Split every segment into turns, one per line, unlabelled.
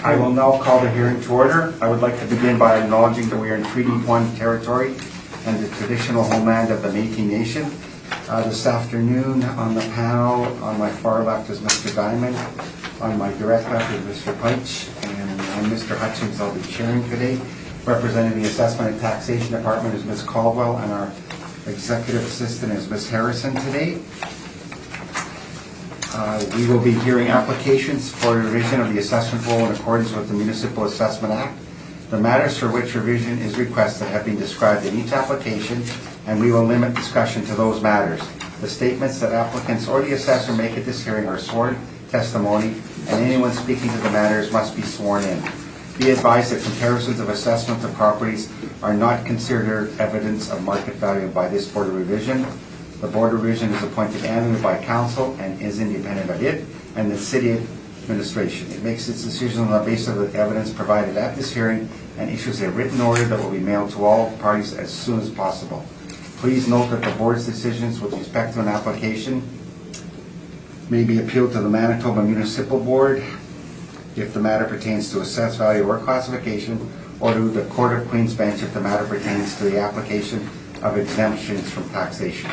I will now call the hearing to order. I would like to begin by acknowledging that we are in Treaty 1 territory and the traditional homeland of the Métis Nation. This afternoon on the panel, on my far left is Mr. Diamond, on my direct left is Mr. Peich, and I'm Mr. Hutchins. I'll be chairing today. Representing the Assessment and Taxation Department is Ms. Caldwell, and our Executive Assistant is Ms. Harrison today. We will be hearing applications for revision of the assessment roll in accordance with the Municipal Assessment Act. The matters for which revision is requested have been described in each application, and we will limit discussion to those matters. The statements that applicants or the assessor make at this hearing are sworn testimony, and anyone speaking to the matters must be sworn in. Be advised that comparisons of assessments of properties are not considered evidence of market value by this Board of Revision. The Board of Revision is appointed annually by Council and is independent of it and the City Administration. It makes its decisions on the basis of the evidence provided at this hearing and issues a written order that will be mailed to all parties as soon as possible. Please note that the Board's decisions with respect to an application may be appealed to the Manitoba Municipal Board if the matter pertains to assessed value or classification, or to the Court of Queen's Bench if the matter pertains to the application of exemptions from taxation.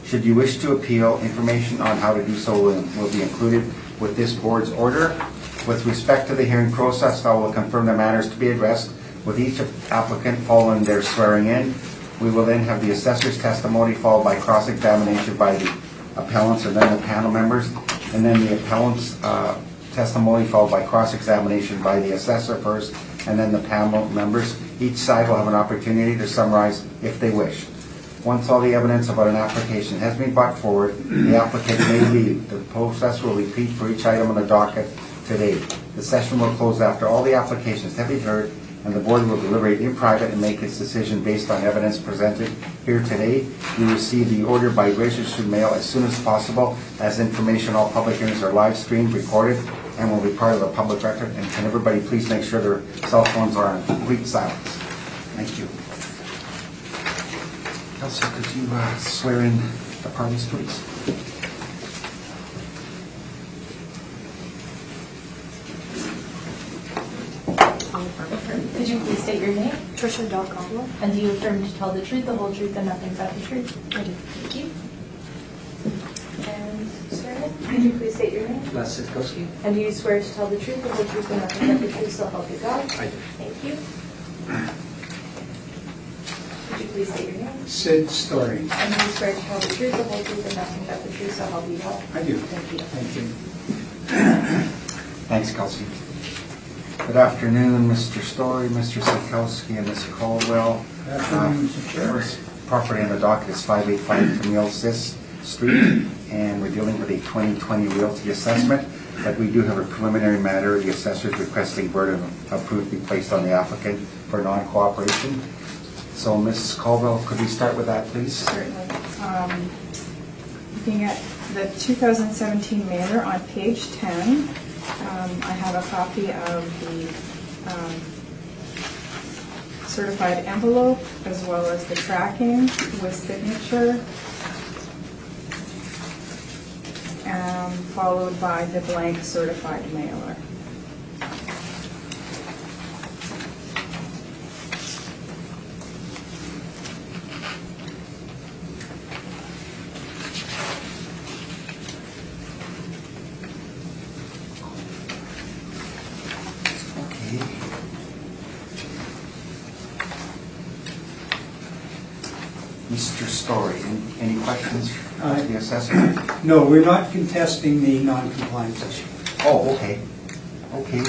Should you wish to appeal, information on how to do so will be included with this Board's order. With respect to the hearing process, I will confirm the matters to be addressed with each applicant following their swearing in. We will then have the assessor's testimony followed by cross-examination by the appellants and then the panel members, and then the appellant's testimony followed by cross-examination by the assessor first and then the panel members. Each side will have an opportunity to summarize if they wish. Once all the evidence about an application has been brought forward, the applicant may leave. The process will repeat for each item on the docket today. The session will close after all the applications have been heard, and the Board will deliberate in private and make its decision based on evidence presented here today. You receive the order by registered mail as soon as possible. As information, all public hearings are live streamed, recorded, and will be part of the public record. And can everybody please make sure their cell phones are on complete silence. Thank you. Kelsey, could you swear in the parties, please?
Could you please state your name?
Tricia Caldwell.
And do you affirm to tell the truth, the whole truth, and nothing but the truth?
I do.
Thank you. And sir, could you please state your name?
Les Sitkowski.
And do you swear to tell the truth, the whole truth, and nothing but the truth, so help you God?
I do.
Thank you. Could you please state your name?
Sid Story.
And do you swear to tell the truth, the whole truth, and nothing but the truth, so help you God?
I do.
Thank you.
Thank you.
Thanks, Kelsey. Good afternoon, Mr. Story, Mr. Sitkowski, and Ms. Caldwell.
Good afternoon, Mr. Chair.
First property on the docket is 585 Camille Sis Street, and we're dealing with a 2020 realty assessment, but we do have a preliminary matter. The assessor is requesting burden of proof be placed on the applicant for non-cooperation. So, Ms. Caldwell, could we start with that, please?
Certainly. Looking at the 2017 mailer on page 10, I have a copy of the certified envelope as well as the tracking with signature, followed by the blank certified mailer.
Mr. Story, any questions for the assessor?
No, we're not contesting the non-compliance issue.
Oh, okay. Okay.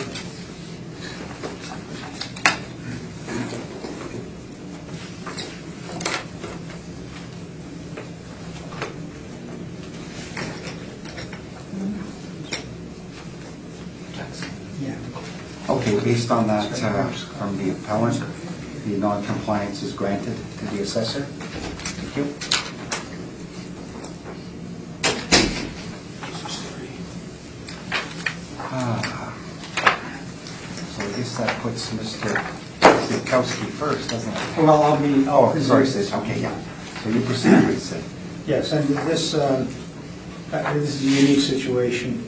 Yeah.
Okay, based on that, from the appellant, the non-compliance is granted to the assessor. Thank you. So I guess that puts Mr. Sitkowski first, doesn't it?
Well, I'll be...
Oh, sorry, Sid. Okay, yeah. So you proceed, please, Sid.
Yes, and this is a unique situation.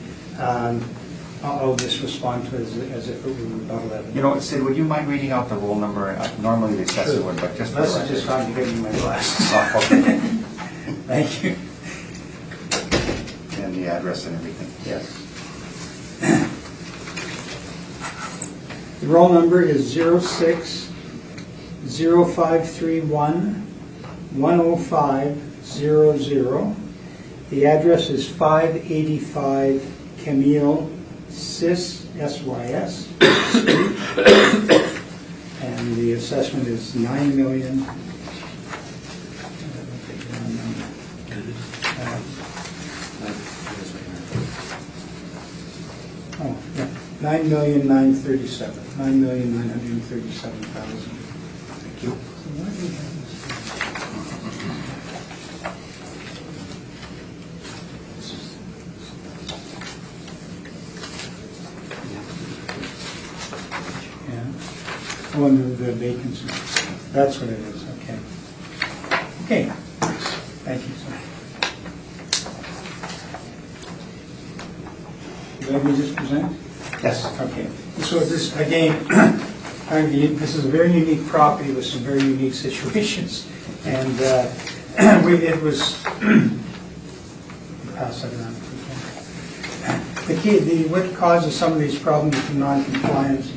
I'll just respond to it as if it were rebuttal evidence.
You know, Sid, would you mind reading out the roll number? Normally the assessor
Sure.
would, but just for
Unless
the
it's just
record.
trying to get me my glasses.
Oh, okay.
Thank you.
And the address and everything.
Yes. The roll number is 06-0531-10500. The address is 585 Camille Sys, S-Y-S, Street. And the assessment is $9 million. Oh, yeah, 9,937,000. 9,937,000.
Thank you.
Yeah. Oh, and the vacancy. That's what it is, okay. Okay, thank you, sir. Let me just present?
Yes.
Okay. So this, again, this is a very unique property with some very unique situations. And it was, pass that around. The key, what causes some of these problems with non-compliance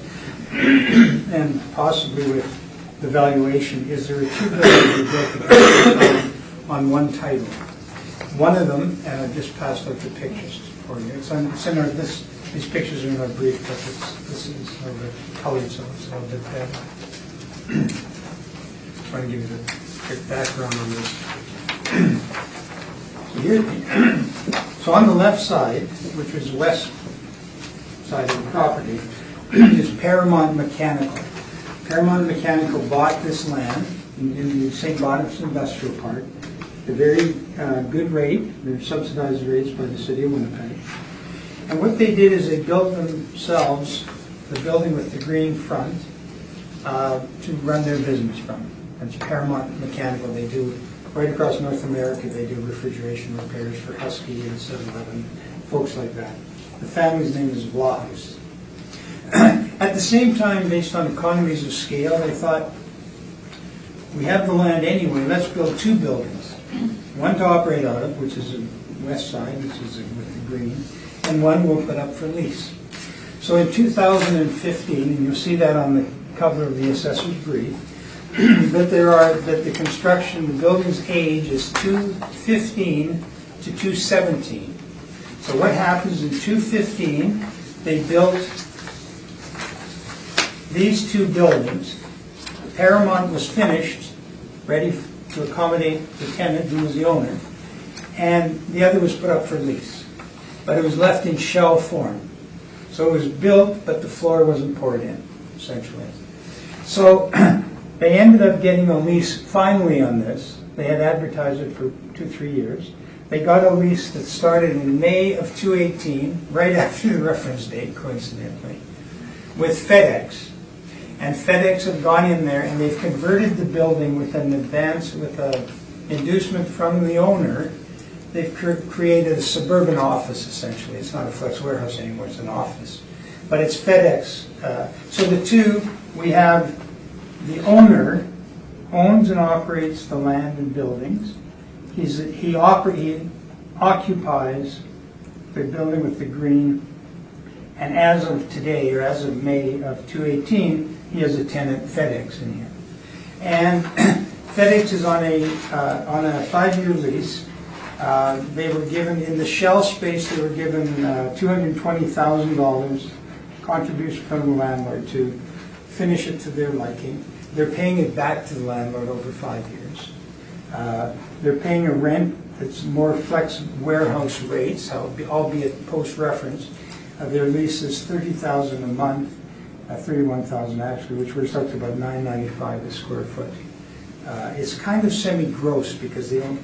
and possibly with the valuation is there are two buildings that built on one title. One of them, and I've just passed out the pictures for you. It's in our, these pictures are in our brief, but this is a little bit colored, so it's a little bit bad. Trying to give you the quick background on this. So here, so on the left side, which is west side of the property, is Paramount Mechanical. Paramount Mechanical bought this land in the St. Boniface Industrial Park at a very good rate. They're subsidized rates by the city of Winnipeg. And what they did is they built themselves the building with the green front to run their business from. That's Paramount Mechanical. They do, right across North America, they do refrigeration repairs for Husky and 7-Eleven, folks like that. The family's name is Vlahus. At the same time, based on economies of scale, they thought, we have the land anyway, let's build two buildings. One to operate out of, which is the west side, which is with the green, and one we'll put up for lease. So in 2015, and you'll see that on the cover of the assessor's brief, that the construction, the building's age is 215 to 217. So what happens in 215, they built these two buildings. Paramount was finished, ready to accommodate the tenant who was the owner, and the other was put up for lease. But it was left in shell form. So it was built, but the floor wasn't poured in, essentially. So they ended up getting a lease finally on this. They had advertised it for 2-3 years. They got a lease that started in May of 2018, right after the reference date, coincidentally, with FedEx. And FedEx have gone in there and they've converted the building with an advance, with an inducement from the owner. They've created a suburban office, essentially. It's not a flex warehouse anymore, it's an office. But it's FedEx. So the two, we have the owner owns and operates the land and buildings. He occupies the building with the green, and as of today, or as of May of 2018, he has a tenant, FedEx, in here. And FedEx is on a 5-year lease. They were given, in the shell space, they were given $220,000 contribution from the landlord to finish it to their liking. They're paying it back to the landlord over 5 years. They're paying a rent that's more flex warehouse rates, albeit post-reference. Their lease is $30,000 a month, $31,000 actually, which works out to about $9.95 a square foot. It's kind of semi-gross because they don't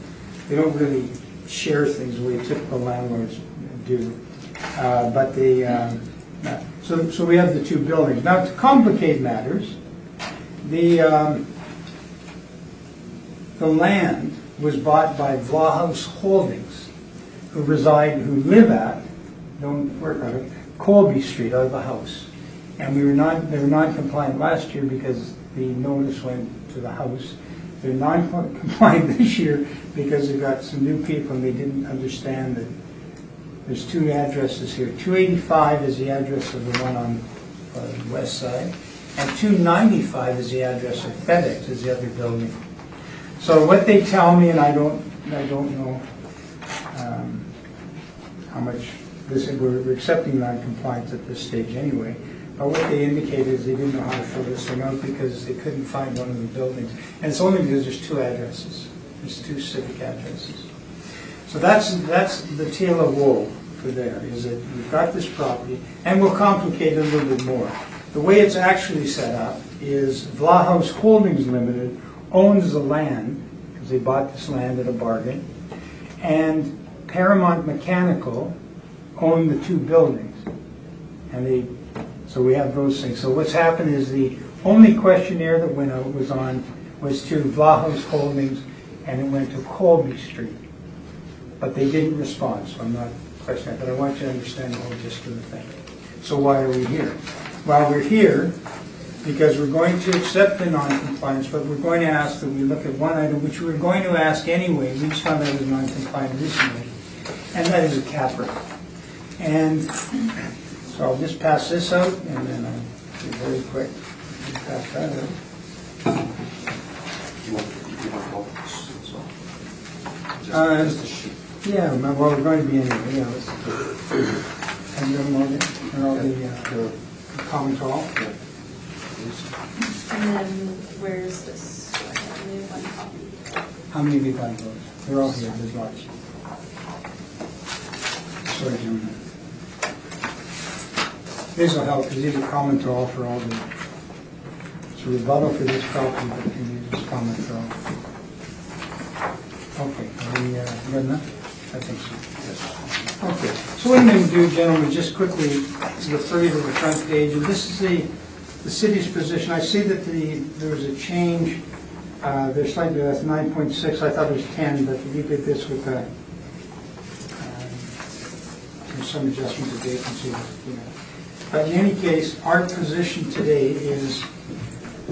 really share things the way typical landlords do. But they, so we have the two buildings. Now, to complicate matters, the land was bought by Vlahus Holdings, who live at, don't work on it, Colby Street out of a house. And they were non-compliant last year because the notice went to the house. They're non-compliant this year because they got some new people and they didn't understand that there's two addresses here. 285 is the address of the one on the west side, and 295 is the address of FedEx, is the other building. So what they tell me, and I don't know how much we're accepting non-compliance at this stage anyway. But what they indicated is they didn't know how to fill this thing out because they couldn't find one of the buildings. And it's only because there's two addresses. There's two civic addresses. So that's the tale of woe for there, is that we've got this property, and we'll complicate it a little bit more. The way it's actually set up is Vlahouse Holdings Limited owns the land, because they bought this land at a bargain, and Paramount Mechanical owned the two buildings. And so we have those things. So what's happened is the only questionnaire that went out was to Vlahouse Holdings, and it went to Colby Street. But they didn't respond, so I'm not questioning it. But I want you to understand the whole gist of the thing. So why are we here? Well, we're here because we're going to accept the non-compliance, but we're going to ask that we look at one item which we were going to ask anyway. We just found out it was non-compliant recently, and that is a cap rate. And so I'll just pass this out, and then I'll be very quick. Pass that out. Yeah, well, we're going to be anyway. Yeah, let's and then all the comments all.
And then where's this? I have only one copy.
How many have you got those? They're all here. There's lots. Sorry, Jim. These will help because these are comment all for all the. It's a rebuttal for this property, but can you just comment for all? Okay, are we good enough? I think so. Yes. Okay, so what I'm going to do, gentlemen, just quickly refer you to the front page. And this is the city's position. I see that there was a change. There's slightly, that's 9.6. I thought it was 10, but we did this with there's some adjustment to vacancy. But in any case, our position today is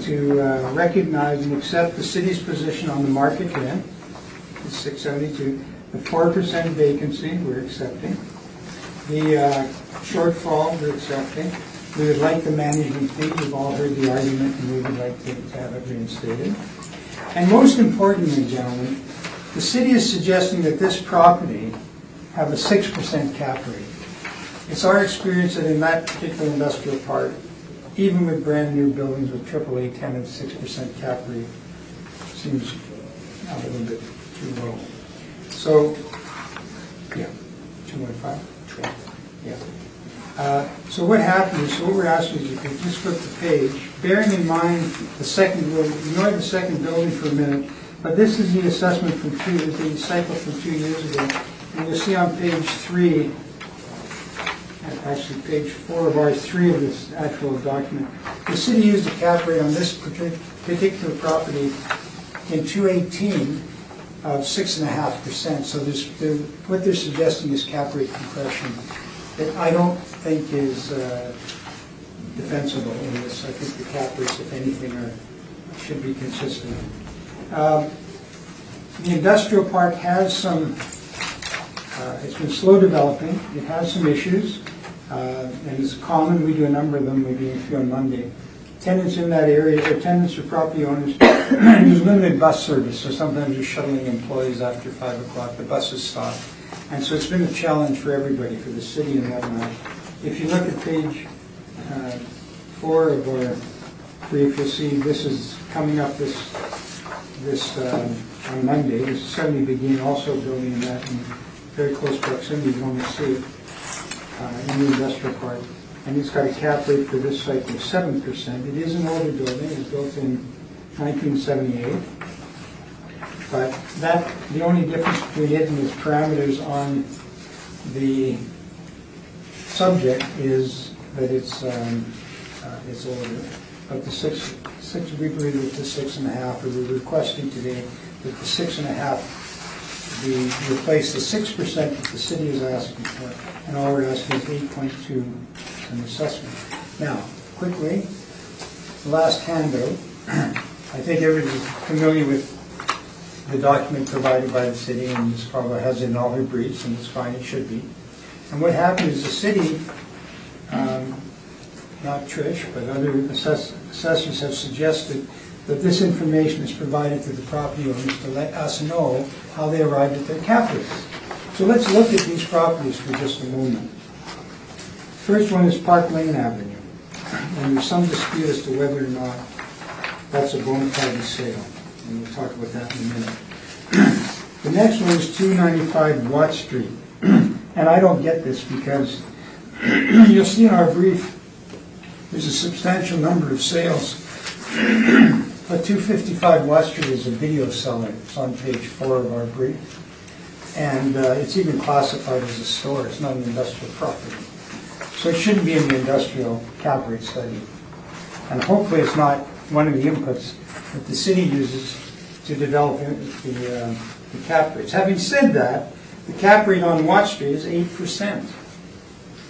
to recognize and accept the city's position on the market rent. It's 672. The 4% vacancy, we're accepting. The shortfall, we're accepting. We would like the management fee. We've all heard the argument, and we would like to have it reinstated. And most importantly, gentlemen, the city is suggesting that this property have a 6% cap rate. It's our experience that in that particular industrial park, even with brand new buildings with AAA tenants, 6% cap rate seems a little bit too low. So, yeah, 2.5? Yeah. So what happens, so what we're asking is you can just flip the page, bearing in mind the second building, ignore the second building for a minute, but this is the assessment from the cycle from 2 years ago. And you'll see on page 3, actually page 4 of R3 of this actual document, the city used a cap rate on this particular property in 2018 of 6.5%. So what they're suggesting is cap rate compression that I don't think is defensible in this. I think the cap rates, if anything, should be consistent. The industrial park has some, it's been slow developing. It has some issues, and it's common. We do a number of them, maybe a few on Monday. Tenants in that area, or tenants or property owners, there's limited bus service, so sometimes you're shuttling employees after 5 o'clock. The buses stop. And so it's been a challenge for everybody, for the city and whatnot. If you look at page 4 of our brief, you'll see this is coming up this on Monday. This is 70 Begin, also building that in very close proximity. You want to see it in the industrial park. And it's got a cap rate for this site of 7%. It is an older building. It was built in 1978. But the only difference between it and its parameters on the subject is that it's older. But the six, we believe that the 6.5, or we're requesting today that the 6.5 replace the 6% that the city is asking for, and all we're asking is 8.2 an assessment. Now, quickly, the last handout. I think everybody's familiar with the document provided by the city, and Ms. Carver has it in all her briefs, and it's fine, it should be. And what happened is the city, not Trish, but other assessors have suggested that this information is provided to the property owners to let us know how they arrived at their cap rates. So let's look at these properties for just a moment. First one is Park Lane Avenue, and there's some dispute as to whether or not that's a bona fide sale, and we'll talk about that in a minute. The next one is 295 Watt Street, and I don't get this because you'll see in our brief there's a substantial number of sales. But 255 Watt Street is a video seller. It's on page 4 of our brief, and it's even classified as a store. It's not an industrial property, so it shouldn't be in the industrial cap rate study, and hopefully it's not one of the inputs that the city uses to develop the cap rates. Having said that, the cap rate on Watt Street is 8%.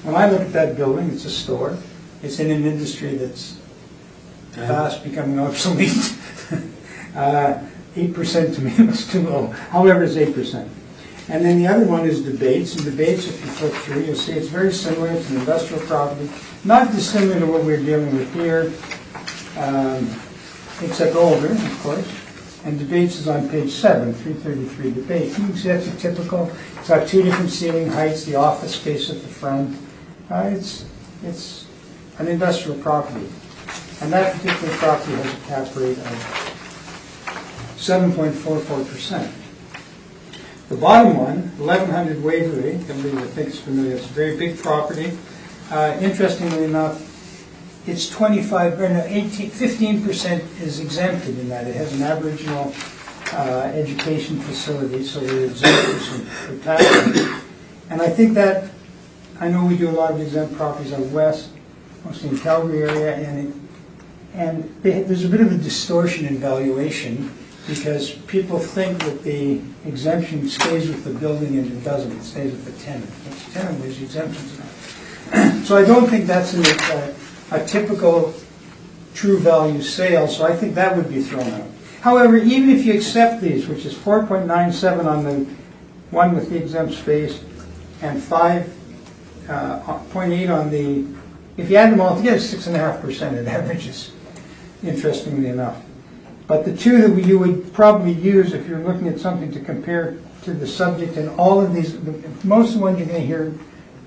When I look at that building, it's a store. It's in an industry that's fast becoming obsolete. 8% to me looks too low. However, it's 8%. And then the other one is Debates. And Debates, if you flip through, you'll see it's very similar. It's an industrial property, not dissimilar to what we're dealing with here. Except older, of course. And Debates is on page 7, 333 Debates. You can see that's a typical. It's got 2 different ceiling heights, the office space at the front. It's an industrial property. And that particular property has a cap rate of 7.44%. The bottom one, 1100 Waverly, everybody I think is familiar, it's a very big property. Interestingly enough, it's 15% is exempted in that. It has an Aboriginal education facility, so they're exempted from taxes. And I think that, I know we do a lot of exempt properties out west, mostly in Calgary area, and there's a bit of a distortion in valuation because people think that the exemption stays with the building and it doesn't. It stays with the tenant. If the tenant is exemptions not. So I don't think that's a typical true value sale, so I think that would be thrown out. However, even if you accept these, which is 4.97 on the one with the exempt space and 5.8 on the, if you add them all together, 6.5% it averages, interestingly enough. But the two that you would probably use if you're looking at something to compare to the subject, and all of these, most of the ones you're going to hear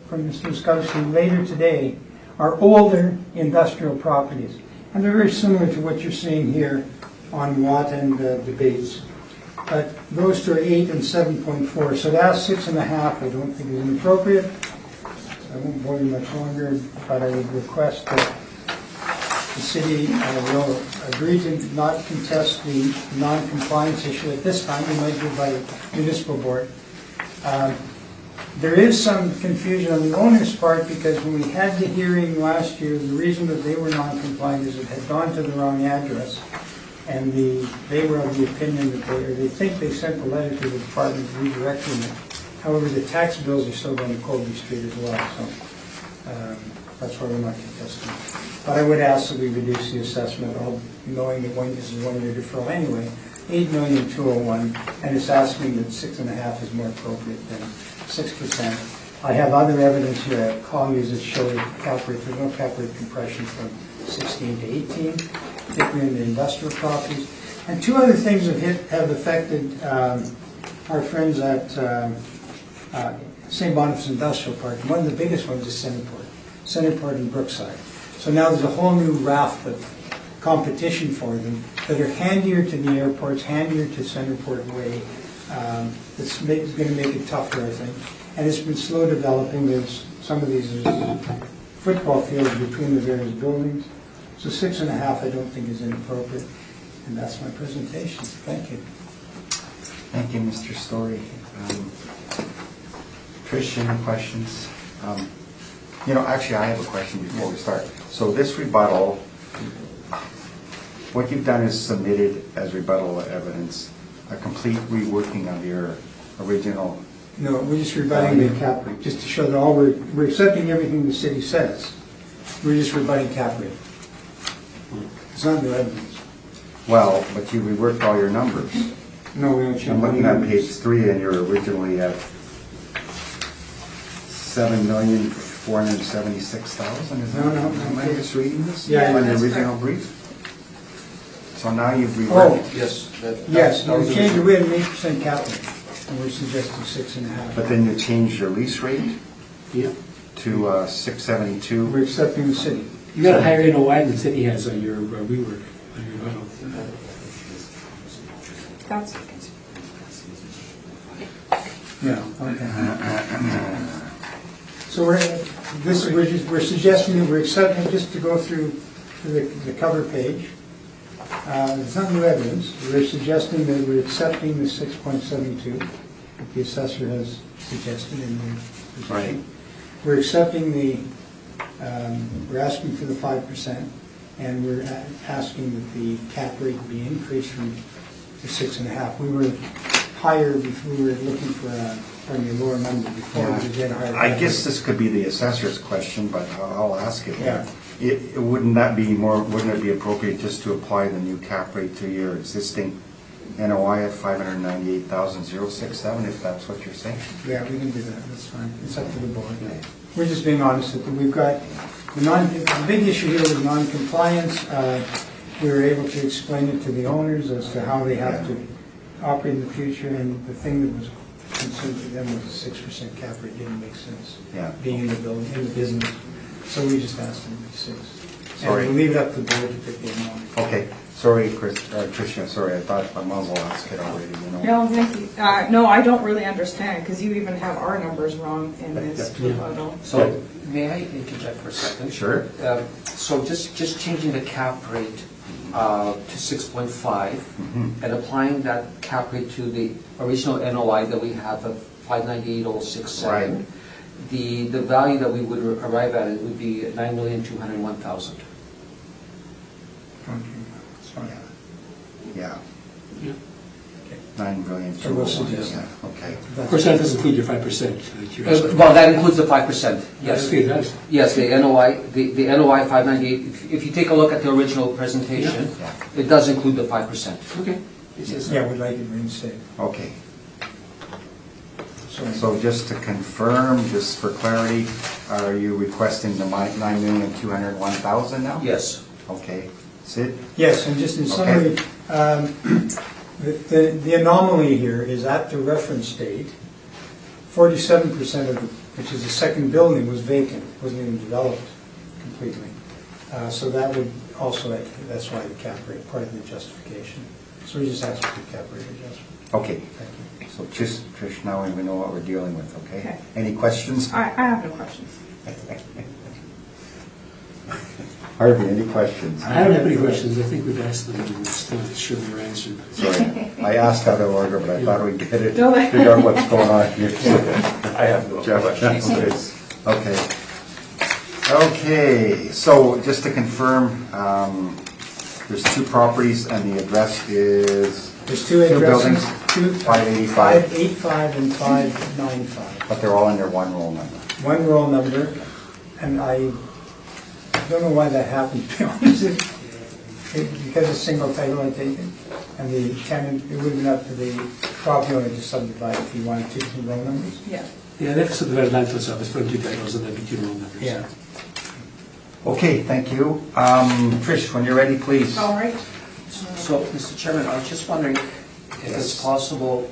from Mr. Skowski later today are older industrial properties. And they're very similar to what you're seeing here on Watt and Debates. But those two are 8 and 7.4. So to ask 6.5 I don't think is inappropriate. I won't bore you much longer, but I would request that the city will agree to not contest the non-compliance issue at this time. We might do by municipal board. There is some confusion on the owner's part because when we had the hearing last year, the reason that they were non-compliant is it had gone to the wrong address, and they were of the opinion that they think they sent the letter to the department redirecting it. However, the tax bills are still going to Colby Street as well, so that's why we're not contesting. But I would ask that we reduce the assessment, all knowing that this is 1 year deferral anyway, $8,201,000, and it's asking that 6.5 is more appropriate than 6%. I have other evidence here at Colliers that show that there's no cap rate compression from 16 to 18, particularly in the industrial properties. And two other things have affected our friends at St. Boniface Industrial Park. One of the biggest ones is Centerport and Brookside. So now there's a whole new raft of competition for them that are handier to the airports, handier to Centerport Way. It's going to make it tougher, I think. And it's been slow developing. There's some of these football fields between the various buildings. So 6.5 I don't think is inappropriate. And that's my presentation. Thank you.
Thank you, Mr. Story. Trish, any questions? Actually, I have a question before we start. So this rebuttal, what you've done is submitted as rebuttal evidence a complete reworking of your original.
No, we're just rebutting the cap rate, just to show that all we're accepting everything the city says. We're just rebutting cap rate. It's not new evidence.
Well, but you reworked all your numbers.
No, we don't change.
I'm looking at page 3, and you're originally at 7,476,000. Is that?
No,
Am I just reading this?
Yeah,
On the
that's
original
correct.
brief. So now you've
Oh,
reworked.
Yes.
yes, we changed it, we had an 8% cap rate, and we're suggesting 6.5.
But then you changed your lease rate
Yeah.
to 672.
We're accepting the city.
You got a higher NOI than the city has on your rework, on your rental.
That's,
Yeah, okay. So we're suggesting that we're accepting, just to go through the cover page. It's not new evidence. We're suggesting that we're accepting the 6.72 that the assessor has suggested in the position.
Right.
We're accepting we're asking for the 5%, and we're asking that the cap rate be increased from to 6.5. We were higher before, we were looking for a lower number before, we get a higher.
I
cap
guess
rate.
this could be the assessor's question, but I'll ask it.
Yeah.
Wouldn't it be appropriate just to apply the new cap rate to your existing NOI at 598,067, if that's what you're saying?
Yeah, we can do that, that's fine, it's up to the board. We're just being honest that we've got, the big issue here was non-compliance. We were able to explain it to the owners as to how they have to operate in the future, and the thing that was concern to them was a 6% cap rate didn't make sense.
Yeah.
Being in the building, in the business, so we just asked them to be 6.
Sorry.
And we'll leave it up to the board to pick the amount.
Okay, sorry, Tricia, sorry, I thought my mom will ask it already, you know.
no, thank you. No, I don't really understand, because you even have our numbers wrong in this rebuttal.
So, may I interject for a second?
Sure.
So just changing the cap rate to 6.5 and applying that cap rate to the original NOI that we have of 598,067.
Right.
The value that we would arrive at it would be 9,201,000.
Sorry.
Yeah,
Yeah.
9 billion.
So we'll suggest that.
Okay.
Of course, that doesn't include your 5%. that you're asking.
Well, that includes the 5%, yes.
Okay, that's,
Yes, the NOI, the NOI 598, if you take a look at the original presentation,
Yeah.
it does include the 5%.
okay. It says-
Yeah, we'd like it reinstated.
Okay,
Sorry.
so just to confirm, just for clarity, are you requesting the 9,201,000 now?
Yes.
Okay, Sid?
Yes, and just in summary, the anomaly here is at the reference date, 47% of it, which is the second building, was vacant, wasn't even developed completely. So that would also, that's why the cap rate, part of the justification. So we just asked for the cap rate adjustment.
Okay,
Thank you.
so Trish, now we know what we're dealing with, okay?
Okay.
Any questions?
I have no questions.
Harvey, any questions?
I don't have any questions. I think we've asked them, and we're still not sure they're answered.
Sorry, I asked out of order, but I thought we'd get it,
No, I-
figure out what's going on here.
I have no
Jeff,
questions.
Okay. Okay, so just to confirm, there's 2 properties and the address is,
There's 2
Two
addresses,
buildings, 585.
585 and 595.
but they're all under one roll number.
One roll number, and I don't know why that happened, to be honest. Because it's single title, I take it, and the tenant, it would have been up to the property owner to subdivide if he wanted 2 roll numbers.
Yeah.
Yeah, they have to subdivide land to itself. It's put 2 titles and then be 2 roll numbers.
Yeah.
Okay, thank you. Trish, when you're ready, please.
All right.
So, Mr. Chairman, I was just wondering if it's possible,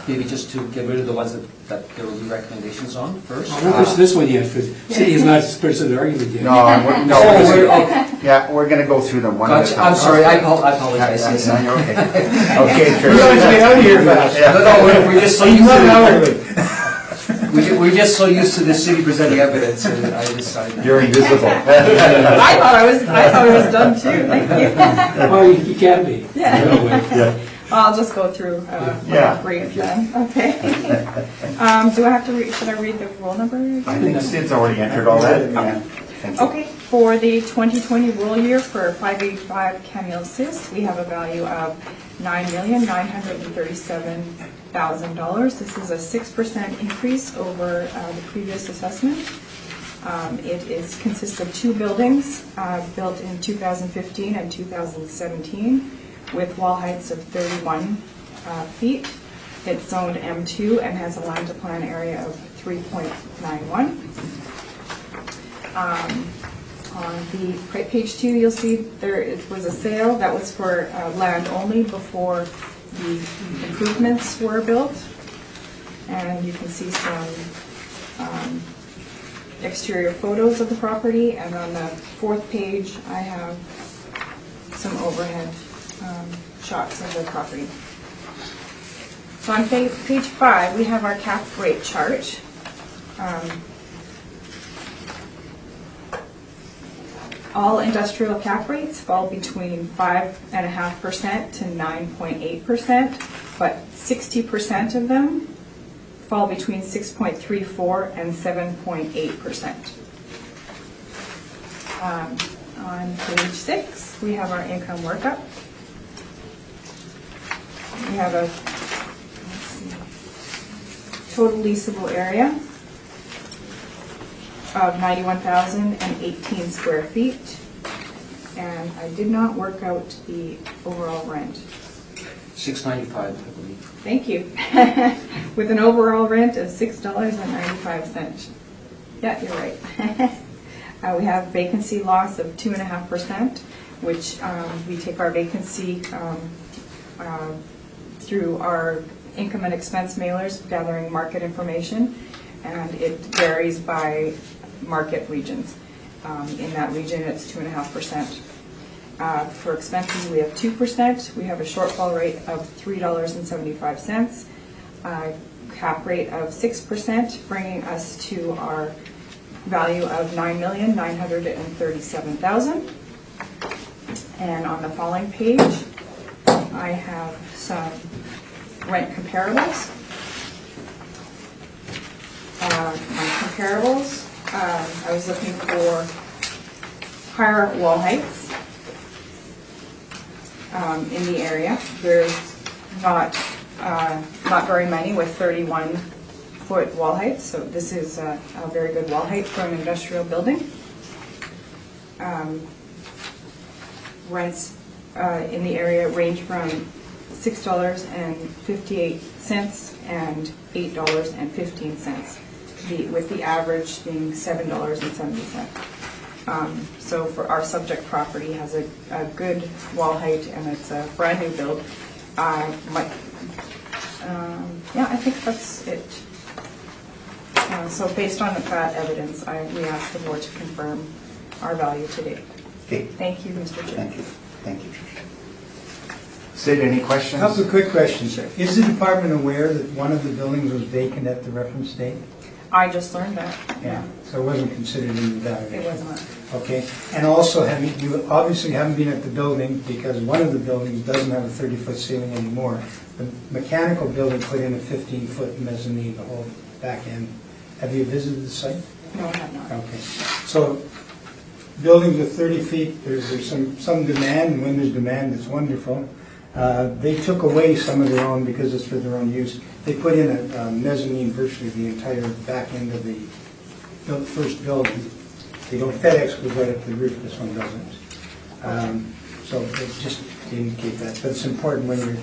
maybe just to get rid of the ones that there will be recommendations on first.
Well, we're this one yet, because city has not expressed their argument yet.
We're going to go through them one at a
Gotcha.
time.
I'm sorry, I apologize.
No, you're okay. Okay,
We're going to
Trish.
get out of here fast.
No, we're just so used to
Early.
we're just so used to the city presenting evidence, and I decided.
You're invisible.
I thought I was done too. Thank you.
Well, you can be.
Yeah.
No way.
Yeah.
I'll just go through
Yeah.
brief then. Okay. Do I have to read? Should I read the roll number again?
I think Sid's already entered all that. Yeah. Thank you.
Okay, for the 2020 roll year for 585 Camille Sis, we have a value of $9,937,000. This is a 6% increase over the previous assessment. It consists of 2 buildings built in 2015 and 2017 with wall heights of 31 feet. It's zoned M2 and has a land to plan area of 3.91. On the page 2, you'll see it was a sale that was for land only before the improvements were built. And you can see some exterior photos of the property. And on the 4th page, I have some overhead shots of the property. So on page 5, we have our cap rate chart. All industrial cap rates fall between 5.5% to 9.8%, but 60% of them fall between 6.34 and 7.8%. On page 6, we have our income workup. We have a total leasable area of 91,018 square feet, and I did not work out the overall rent.
$6.95, I believe.
Thank you. With an overall rent of $6.95. Yeah, you're right. We have vacancy loss of 2.5%, which we take our vacancy through our income and expense mailers, gathering market information, and it varies by market regions. In that region, it's 2.5%. For expenses, we have 2%. We have a shortfall rate of $3.75, cap rate of 6%, bringing us to our value of $9,937,000. And on the following page, I have some rent comparables. On comparables, I was looking for higher wall heights in the area. There's not very many with 31-foot wall heights, so this is a very good wall height for an industrial building. Rents in the area range from $6.58 and $8.15, with the average being $7.70. So for our subject property has a good wall height, and it's a brand new build. Yeah, I think that's it. So based on that evidence, we ask the board to confirm our value today.
Okay.
Thank you, Mr. Chair.
Thank you. Thank you. Sid, any questions?
A couple of quick questions, sir. Is the department aware that one of the buildings was vacant at the reference date?
I just learned that.
Yeah. So it wasn't considered in the valuation?
It was not.
Okay. And also, you obviously haven't been at the building because one of the buildings doesn't have a 30-foot ceiling anymore. The mechanical building put in a 15-foot mezzanine, the whole back end. Have you visited the site?
No, I have not.
Okay. So buildings with 30 feet, there's some demand, and when there's demand, it's wonderful. They took away some of their own because it's for their own use. They put in a mezzanine virtually the entire back end of the first building. They don't, FedEx goes right up to the roof, this one doesn't. So it's just to indicate that. But it's important when you're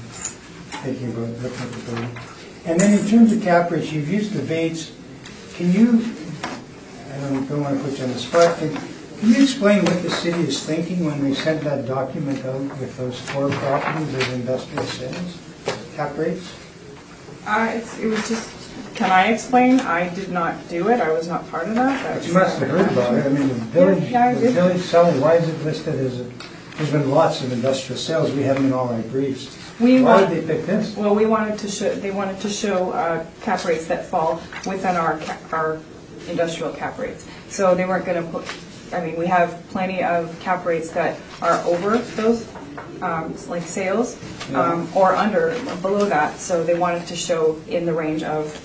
thinking about looking at the building. And then in terms of cap rates, you've used the Bates. Can you, I don't want to put you on the spot, can you explain what the city is thinking when they sent that document out with those 4 properties of industrial sales, cap rates?
It was just, can I explain? I did not do it. I was not part of that.
But you must have heard about it. I mean, the village selling, why is it listed as there's been lots of industrial sales. We have them in all our briefs. Why did they pick this?
Well, they wanted to show cap rates that fall within our industrial cap rates. So they weren't going to put, I mean, we have plenty of cap rates that are over those, like sales, or below that. So they wanted to show in the range of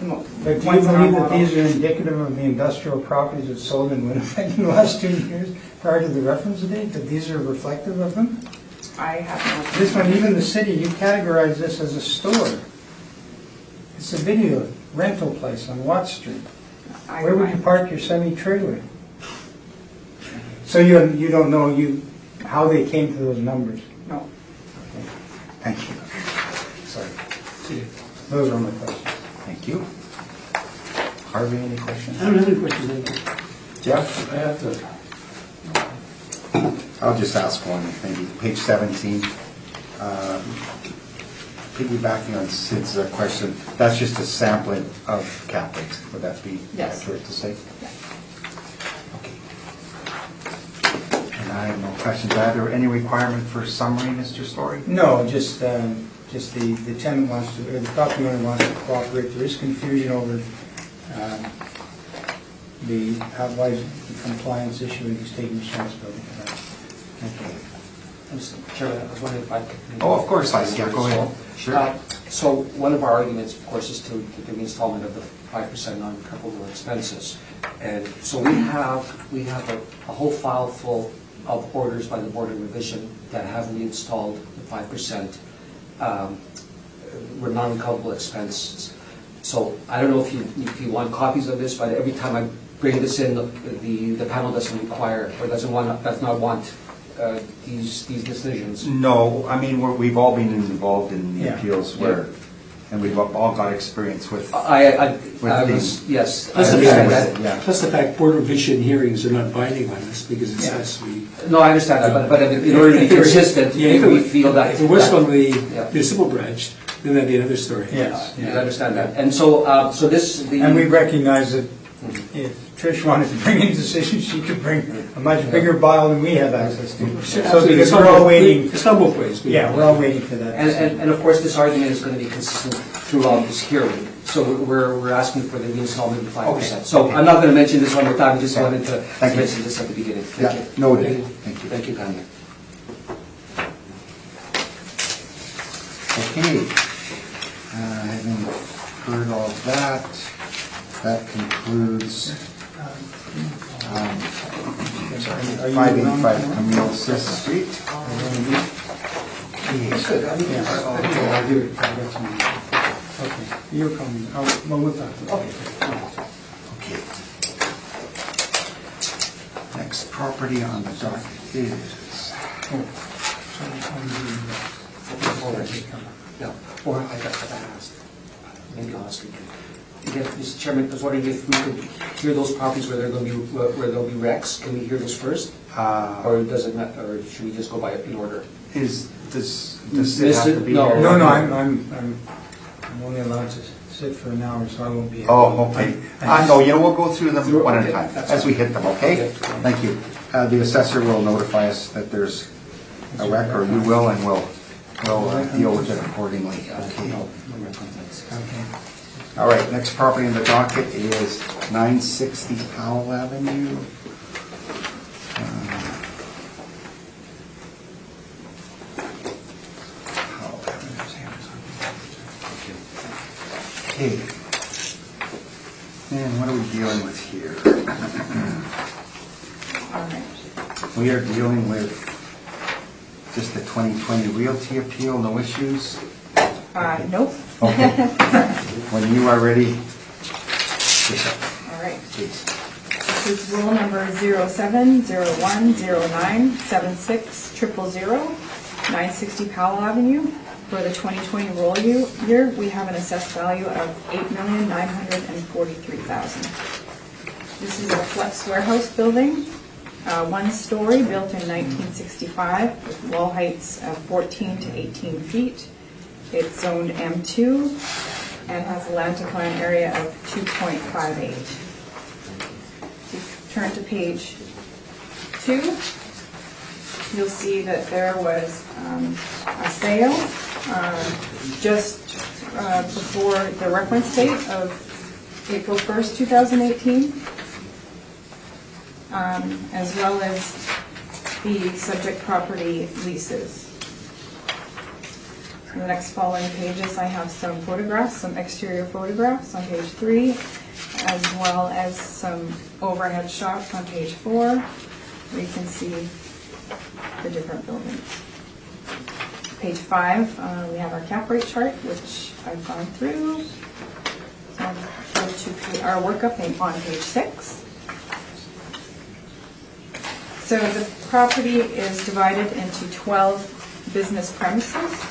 But do you believe that these are indicative of the industrial properties that sold in Winnipeg in the last 2 years prior to the reference date, that these are reflective of them?
I have
This one, even the city, you categorize this as a store. It's a video rental place on Watt Street.
no.
Where would you park your semi-trailer? So you don't know how they came to those numbers?
No.
Thank you.
Sorry. Those are my questions.
Thank you. Harvey, any questions?
I don't have any questions anymore.
Jeff?
I have to,
I'll just ask one, maybe. Page 17. Piggybacking on Sid's question, that's just a sampling of cap rates. Would that be
Yes.
accurate to say?
Yeah.
Okay. And I have no questions either. Any requirement for summary, Mr. Story?
No, just the tenant wants to, or the property owner wants to cooperate. There is confusion over the outright compliance issue, and he's taking responsibility for that.
Okay.
Mr. Chairman, I was wondering if I could...
Oh, of course, I can. Go ahead. Sure.
So one of our arguments, of course, is to the reinstallment of the 5% non-recoverable expenses. And so we have a whole file full of orders by the Board of Revision that have reinstalled the 5% were non-recoverable expenses. So I don't know if you want copies of this, but every time I bring this in, the panel doesn't require or does not want these decisions.
No, I mean, we've all been involved in the
Yeah.
appeals where, and we've all got experience with.
I
With
was, yes, I
Plus the
understand
fact,
that.
Yeah.
plus the fact Board of Revision hearings are not binding on us because it's
Yeah.
us.
No, I understand that, but in order to be consistent, we feel that...
If it was from the
Yeah.
municipal branch, then that'd be another story.
Yes.
I understand that. And so, so this...
And we recognize that if Trish wanted to bring in decisions, she could bring a much bigger pile than we have access to. So
Absolutely.
because we're all waiting,
It's not both ways.
yeah, we're all waiting for that.
And of course, this argument is going to be consistent throughout this hearing. So we're asking for the reinstallment of 5%.
Okay.
So I'm not going to mention this one more time, I just wanted to
Thank you.
mention this at the beginning.
Yeah,
Thank you.
noted. Thank you.
Thank you, Kanye.
Okay. Having heard all that, that concludes 585 Camille Street.
Good. I'll do it. I'll get some. Okay, you're coming. Oh, well, we'll talk.
Okay. Next property on the docket is...
Yeah, or I got asked, maybe last week. Again, Mr. Chairman, I was wondering if we could hear those properties where there'll be wrecks. Can we hear those first? Or does it not, or should we just go by in order?
Does it have to be
No.
here?
No, I'm only allowed to sit for an hour, so I won't be here.
Oh, okay. No, we'll go through them one at a
Okay,
time,
that's
as we hit them, okay?
Okay.
Thank you. The assessor will notify us that there's a wreck, or you will, and we'll deal with it accordingly. Okay.
Okay.
All right, next property on the docket is 960 Powell Avenue. Powell Avenue. Okay. And what are we dealing with here?
All right.
We are dealing with just the 2020 realty appeal, no issues?
Nope.
Okay. When you are ready,
All right.
please.
This is rule number 0701097600, 960 Powell Avenue. For the 2020 roll year, we have an assessed value of $8,943,000. This is a flex warehouse building, one story, built in 1965, with wall heights of 14 to 18 feet. It's zoned M2 and has a land to plan area of 2.58. If you turn to page 2, you'll see that there was a sale just before the reference date of April 1st, 2018, as well as the subject property leases. In the next following pages, I have some photographs, some exterior photographs on page 3, as well as some overhead shots on page 4, where you can see the different buildings. Page 5, we have our cap rate chart, which I've gone through. So I'll go to our workup on page 6. So the property is divided into 12 business premises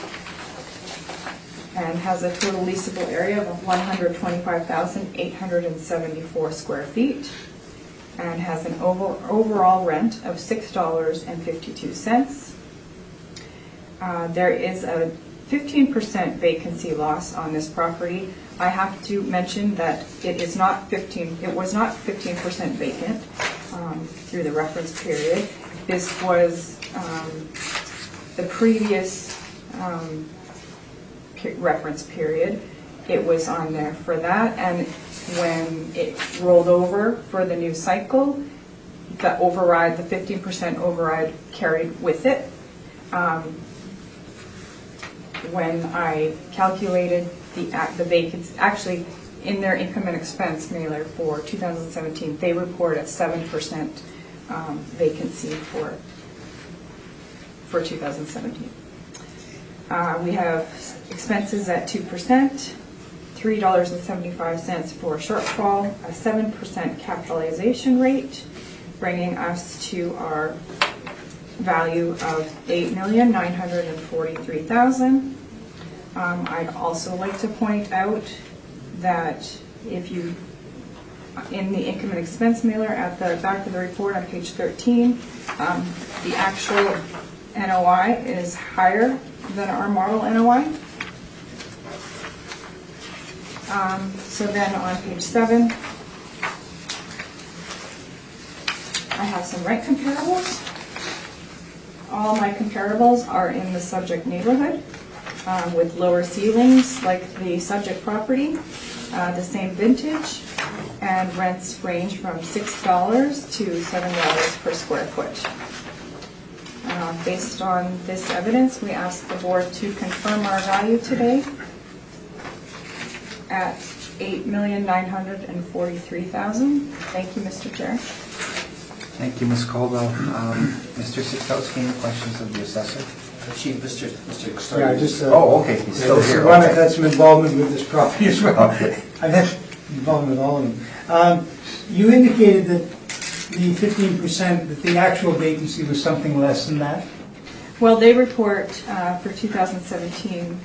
and has a total leasable area of 125,874 square feet and has an overall rent of $6.52. There is a 15% vacancy loss on this property. I have to mention that it was not 15% vacant through the reference period. This was the previous reference period. It was on there for that, and when it rolled over for the new cycle, the override, the 15% override carried with it. When I calculated the vacancy, actually in their income and expense mailer for 2017, they report a 7% vacancy for 2017. We have expenses at 2%, $3.75 for shortfall, a 7% capitalization rate, bringing us to our value of $8,943,000. I'd also like to point out that if you, in the income and expense mailer at the back of the report on page 13, the actual NOI is higher than our model NOI. So then on page 7, I have some rent comparables. All my comparables are in the subject neighborhood with lower ceilings like the subject property, the same vintage, and rents range from $6 to $7 per square foot. Based on this evidence, we ask the board to confirm our value today at $8,943,000. Thank you, Mr. Chair.
Thank you, Ms. Caldwell. Mr. Sikowski, any questions of the assessor?
Chief, Mr.
Yeah, just,
Oh, okay, he's still here.
One, I've had some involvement with this property as well.
Okay.
I've had involvement with all of them. You indicated that the 15%, that the actual vacancy was something less than that?
Well, they report for 2017,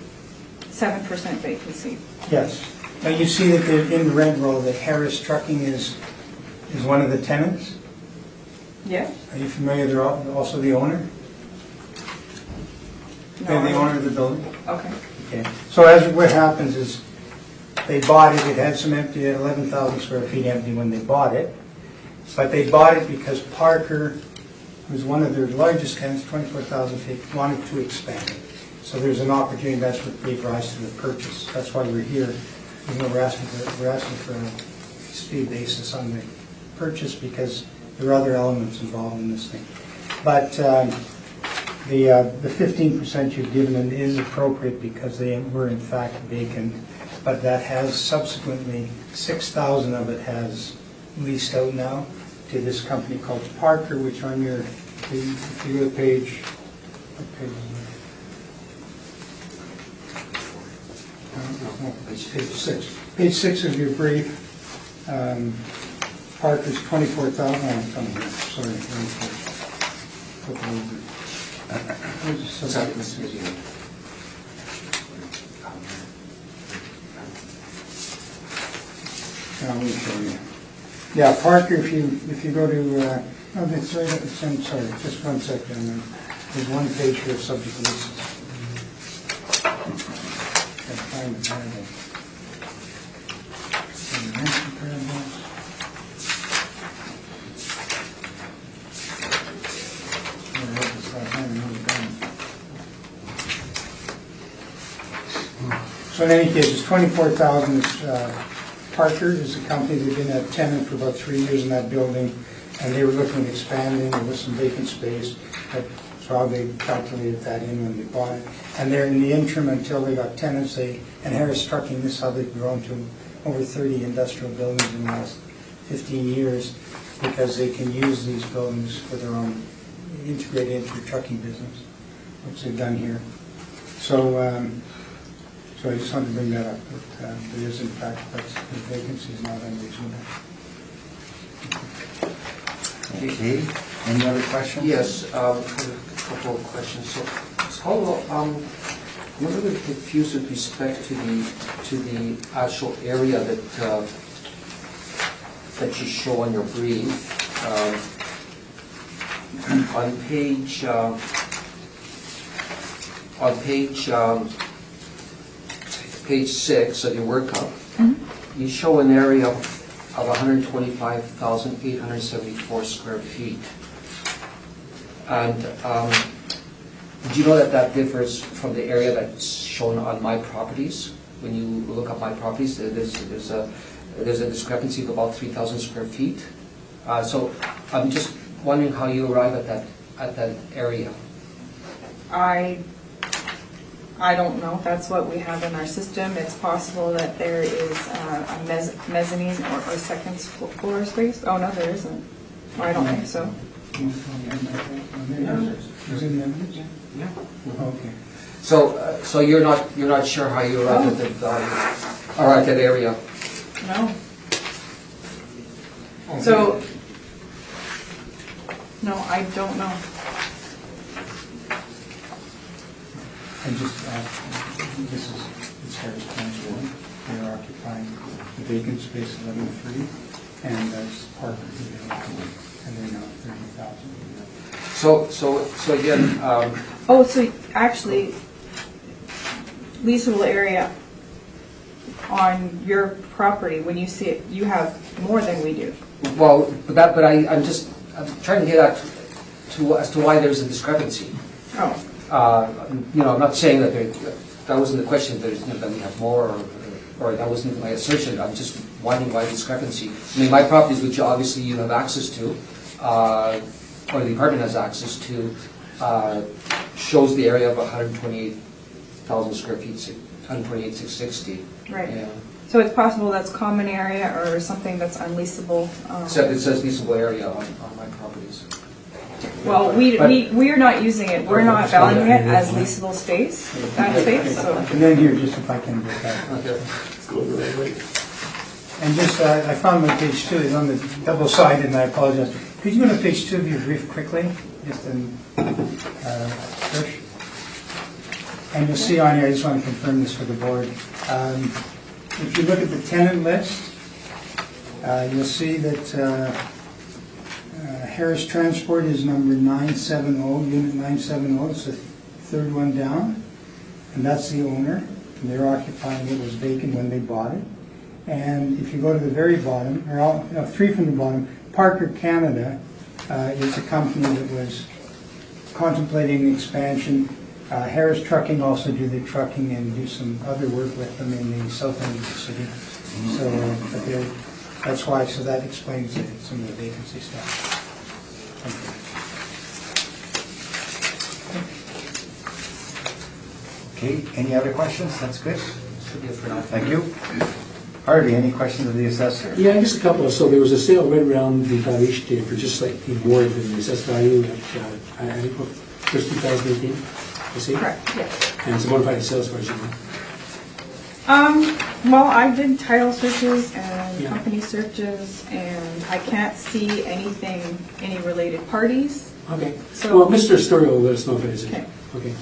7% vacancy.
Yes. Now you see that in the rent roll that Harris Trucking is one of the tenants?
Yeah?
Are you familiar, they're also the owner?
No,
They're the owner of the building?
Okay.
Okay. So what happens is they bought it, it had some empty, it had 11,000 square feet empty when they bought it. But they bought it because Parker, who's one of their largest tenants, 24,000 feet, wanted to expand it. So there's an opportunity, that's what gave rise to the purchase. That's why we're here. You know, we're asking for a speed basis on the purchase because there are other elements involved in this thing. But the 15% you've given them is appropriate because they were in fact vacant. But that has subsequently, 6,000 of it has leased out now to this company called Parker, which on your, if you go to page, what page is it? Page 6. Page 6 of your brief, Parker's 24,000, oh, it's on here, sorry. Flip it over. Where's the subject? Let me show you. Yeah, Parker, if you go to, oh, that's right, it's, I'm sorry, just one second. There's one page here of subject lists. Gotta find the paragraph. So in any case, it's 24,000. Parker is a company. They've been a tenant for about 3 years in that building, and they were looking at expanding. There was some vacant space. But So how they calculated that in when they bought it. And they're in the interim until they got tenants, and Harris Trucking, this is how they've grown to over 30 industrial buildings in the last 15 years, because they can use these buildings for their own, integrated into the trucking business, which they've done here. So, so I just wanted to bring that up, that there is in fact, the vacancy is not unreasonable.
Okay, any other questions?
Yes, I have a couple of questions. So, I'm a little bit confused with respect to the actual area that that you show on your brief. On page 6 of your workup, you show an area of 125,874 square feet. And do you know that that differs from the area that's shown on my properties? When you look up my properties, there's a discrepancy of about 3,000 square feet. So I'm just wondering how you arrive at that area.
I don't know. That's what we have in our system. It's possible that there is a mezzanine or second floor space. Oh, no, there isn't. I don't think so.
Is it in the evidence?
Yeah.
Okay.
So you're not sure how you arrive at the value or at that area?
No. So, no, I don't know.
I just, this is Harris Transport. They're occupying the vacant space 11-3, and that's Parker, and they're now 30,000.
So again,
Oh, so actually, leasable area on your property, when you see it, you have more than we do.
well, but I'm trying to get at as to why there's a discrepancy.
Oh.
I'm not saying that that wasn't the question, that we have more, or that wasn't my assertion. I'm just wondering why discrepancy. I mean, my properties, which obviously you have access to, or the apartment has access to, shows the area of 128,000 square feet, 128,660.
Right.
Yeah.
So it's possible that's common area or something that's unleasable.
Except it says leasable area on my properties.
Well, we are not using it. We're not valuing it as leasable space, that space, so.
And then here, just if I can get that.
Okay.
And just, I found my page 2 is on the double-sided, and I apologize. Could you go to page 2 of your brief quickly? Just in, Trish? And you'll see on here, I just want to confirm this for the board. If you look at the tenant list, you'll see that Harris Transport is number 970, unit 970, it's the third one down, and that's the owner. And they're occupying it, was vacant when they bought it. And if you go to the very bottom, or 3 from the bottom, Parker Canada is a company that was contemplating expansion. Harris Trucking also do the trucking and do some other work with them in the south end of the city. So, but that's why. So that explains some of the vacancy stuff.
Okay, any other questions? That's good.
Should be it for now.
Thank you. Harvey, any questions of the assessor?
Yeah, just a couple. So there was a sale right around the valuation date for just slightly more than the assessed value at, I think, first 2018, I see?
Correct, yes.
And it's a bona fide sales price, you know?
Well, I did title searches and
Yeah.
company searches, and I can't see anything, any related parties.
Okay.
So-
Well, Mr. Story will let us know if it is.
Okay.
Okay.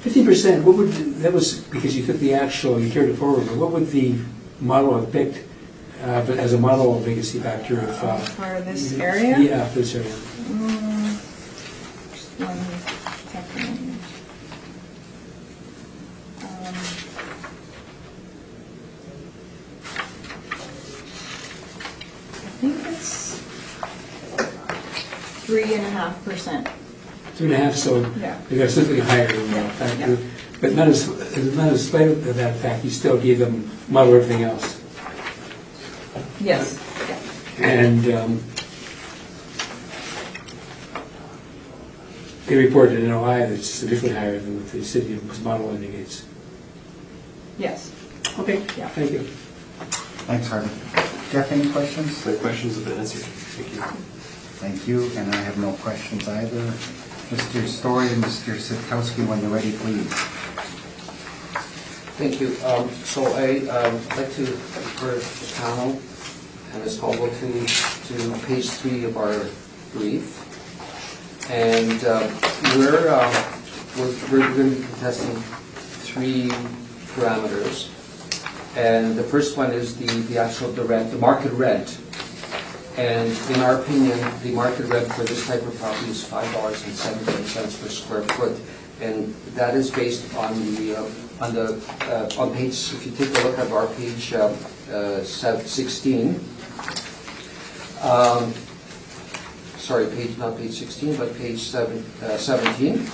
15%, what would, that was because you took the actual, you carried it forward, but what would the model have picked as a model of vacancy factor of...
For this area?
Yeah, for this area.
Just one second. I think it's 3.5%.
2.5, so
Yeah.
they got something higher than that factor. But not in spite of that fact, you still gave them model everything else.
Yes. Yeah.
And They reported an NOI that's significantly higher than what the city's model indicates.
Yes.
Okay,
Yeah.
thank you.
Thanks, Harvey. Jeff, any questions?
My questions have been answered. Thank you.
Thank you, and I have no questions either. Mr. Story and Mr. Sitkowski, when you're ready, please.
Thank you. So I'd like to refer the panel and Ms. Caldwell to page 3 of our brief. And we're going to be contesting 3 parameters. And the first one is the actual rent, the market rent. And in our opinion, the market rent for this type of property is $5.17 per square foot. And that is based on on page, if you take a look at our page 16, sorry, not page 16, but page 17.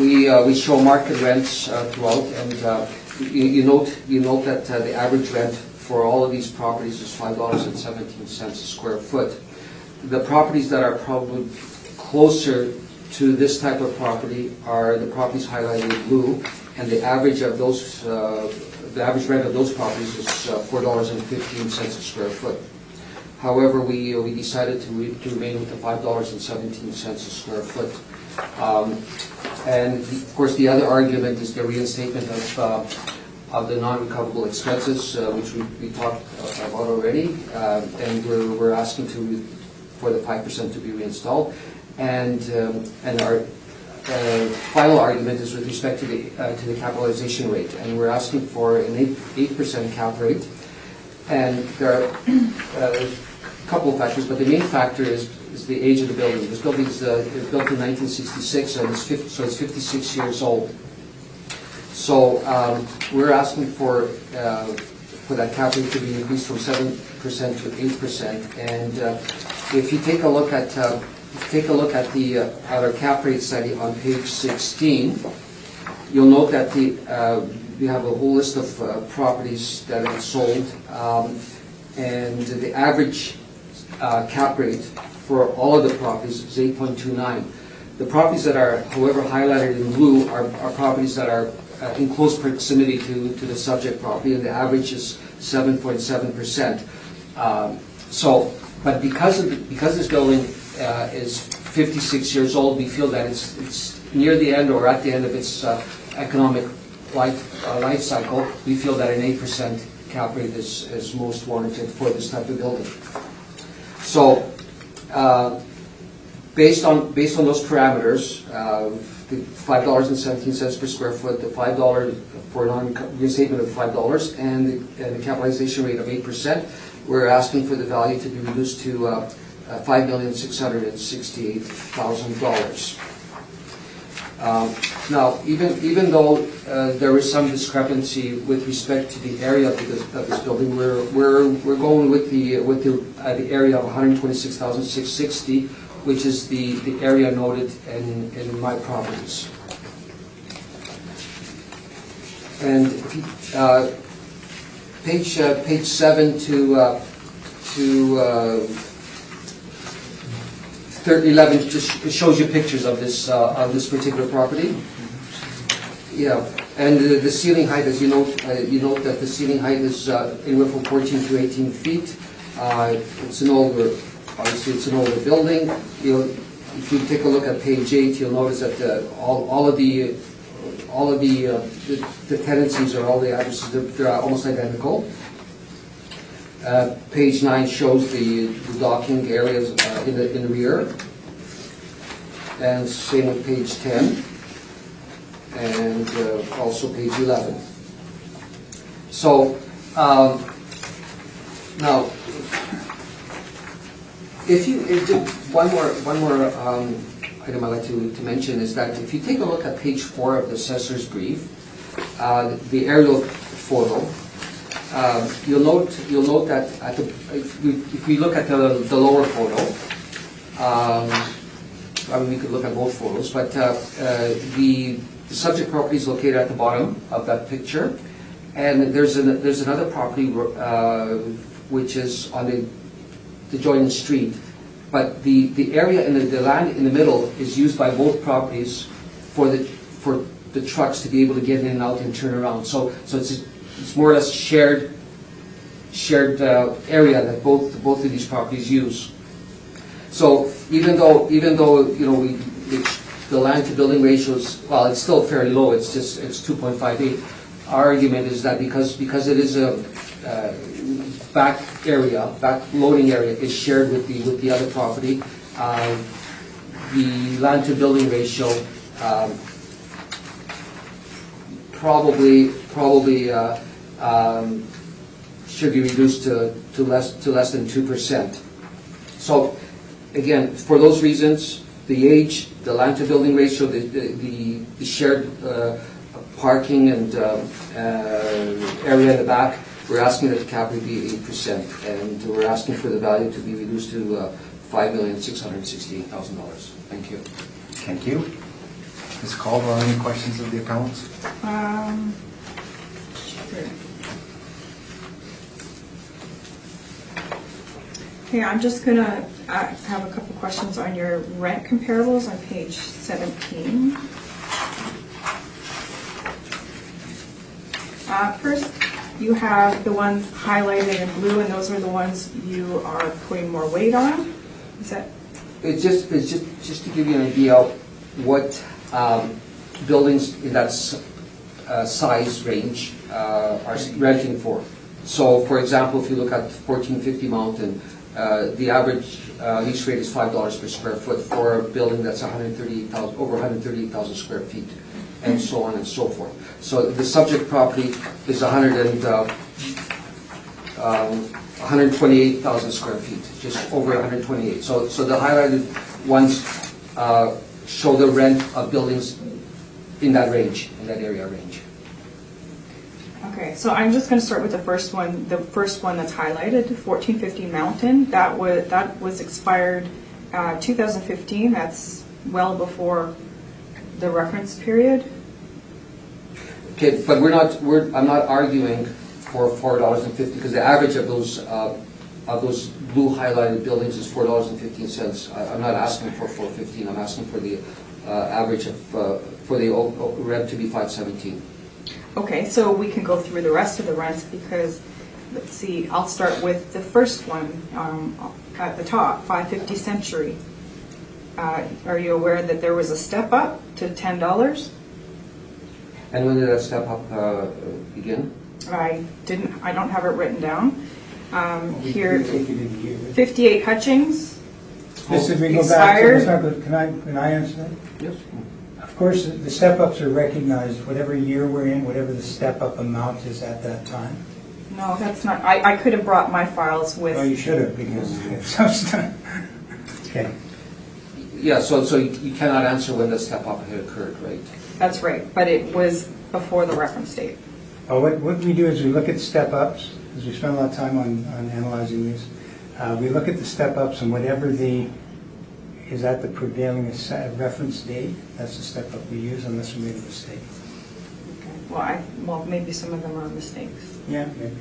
We show market rents throughout, and you note that the average rent for all of these properties is $5.17 a square foot. The properties that are probably closer to this type of property are the properties highlighted in blue, and the average of those, the average rent of those properties is $4.15 a square foot. However, we decided to remain with the $5.17 a square foot. And of course, the other argument is the reinstatement of the non-recoverable expenses, which we talked about already, and we're asking for the 5% to be reinstalled. And our final argument is with respect to the capitalization rate, and we're asking for an 8% cap rate. And there are a couple of factors, but the main factor is the age of the building. This building is built in 1966, and so it's 56 years old. So we're asking for that cap rate to be increased from 7% to 8%. And if you take a look at our cap rate study on page 16, you'll note that we have a whole list of properties that have sold, and the average cap rate for all of the properties is 8.29. The properties that are, however, highlighted in blue are properties that are in close proximity to the subject property, and the average is 7.7%. But because this building is 56 years old, we feel that it's near the end or at the end of its economic life cycle. We feel that an 8% cap rate is most warranted for this type of building. So, based on those parameters, the $5.17 per square foot, the $5 for non-reinstatement of $5, and the capitalization rate of 8%, we're asking for the value to be reduced to $5,668,000. Now, even though there is some discrepancy with respect to the area of this building, we're going with the area of 126,660, which is the area noted in my properties. And page 7 to 11 just shows you pictures of this particular property. Yeah, and the ceiling height, as you note that the ceiling height is anywhere from 14 to 18 feet. It's an older building. If you take a look at page 8, you'll notice that all of the tenancies or all the addresses, they're almost identical. Page 9 shows the docking areas in the rear, and same with page 10, and also page 11. So now, one more item I'd like to mention is that if you take a look at page 4 of the assessor's brief, the aerial photo, you'll note that if we look at the lower photo, I mean we could look at both photos, but the subject property is located at the bottom of that picture, and there's another property which is on the adjoining street, But the area in the land in the middle is used by both properties for the trucks to be able to get in and out and turn around. So it's more or less shared area that both of these properties use. So even though you know the land to building ratio is, well, it's still fairly low. It's 2.58. Our argument is that because it is a back loading area is shared with the other property, the land to building ratio probably should be reduced to less than 2%. So again, for those reasons, the age, the land to building ratio, the shared parking and area in the back, we're asking that the cap rate be 8%, and we're asking for the value to be reduced to $5,668,000. Thank you.
Thank you. Ms. Caldwell, any questions of the appellants?
Sure. Okay, I'm just going to have a couple questions on your rent comparables on page 17. First, you have the ones highlighted in blue, and those are the ones you are putting more weight on. Is that?
It's just to give you an idea of what buildings in that size range are renting for. So, for example, if you look at 1450 Mountain, the average lease rate is $5 per square foot for a building that's over 138,000 square feet, and so on and so forth. So the subject property is 128,000 square feet, just over 128. So the highlighted ones show the rent of buildings in that range, in that area range.
Okay, so I'm just going to start with the first one that's highlighted, 1450 Mountain. That was expired 2015. That's well before the reference period.
Okay, but I'm not arguing for $4.50, because the average of those blue highlighted buildings is $4.15. I'm not asking for $4.15. I'm asking for the average of for the rent to be $5.17.
Okay, so we can go through the rest of the rents because, let's see, I'll start with the first one at the top, 550 Century. Are you aware that there was a step up to $10?
And when did that step up begin?
I don't have it written down.
We
Here,
take it in here.
58 Hutchings.
Just if we go back,
Expired.
can I answer that?
Yes.
Of course, the step-ups are recognized, whatever year we're in, whatever the step-up amount is at that time.
No, that's not, I could have brought my files with.
Oh, you should have, because some stuff. Okay.
Yeah, so you cannot answer when the step up had occurred, right?
That's right, but it was before the reference date.
Well, what we do is we look at step-ups, because we spend a lot of time on analyzing these. We look at the step-ups and whatever is that the prevailing reference date? That's the step-up we use unless we made a mistake.
Okay. Well, maybe some of them are mistakes.
Yeah, maybe.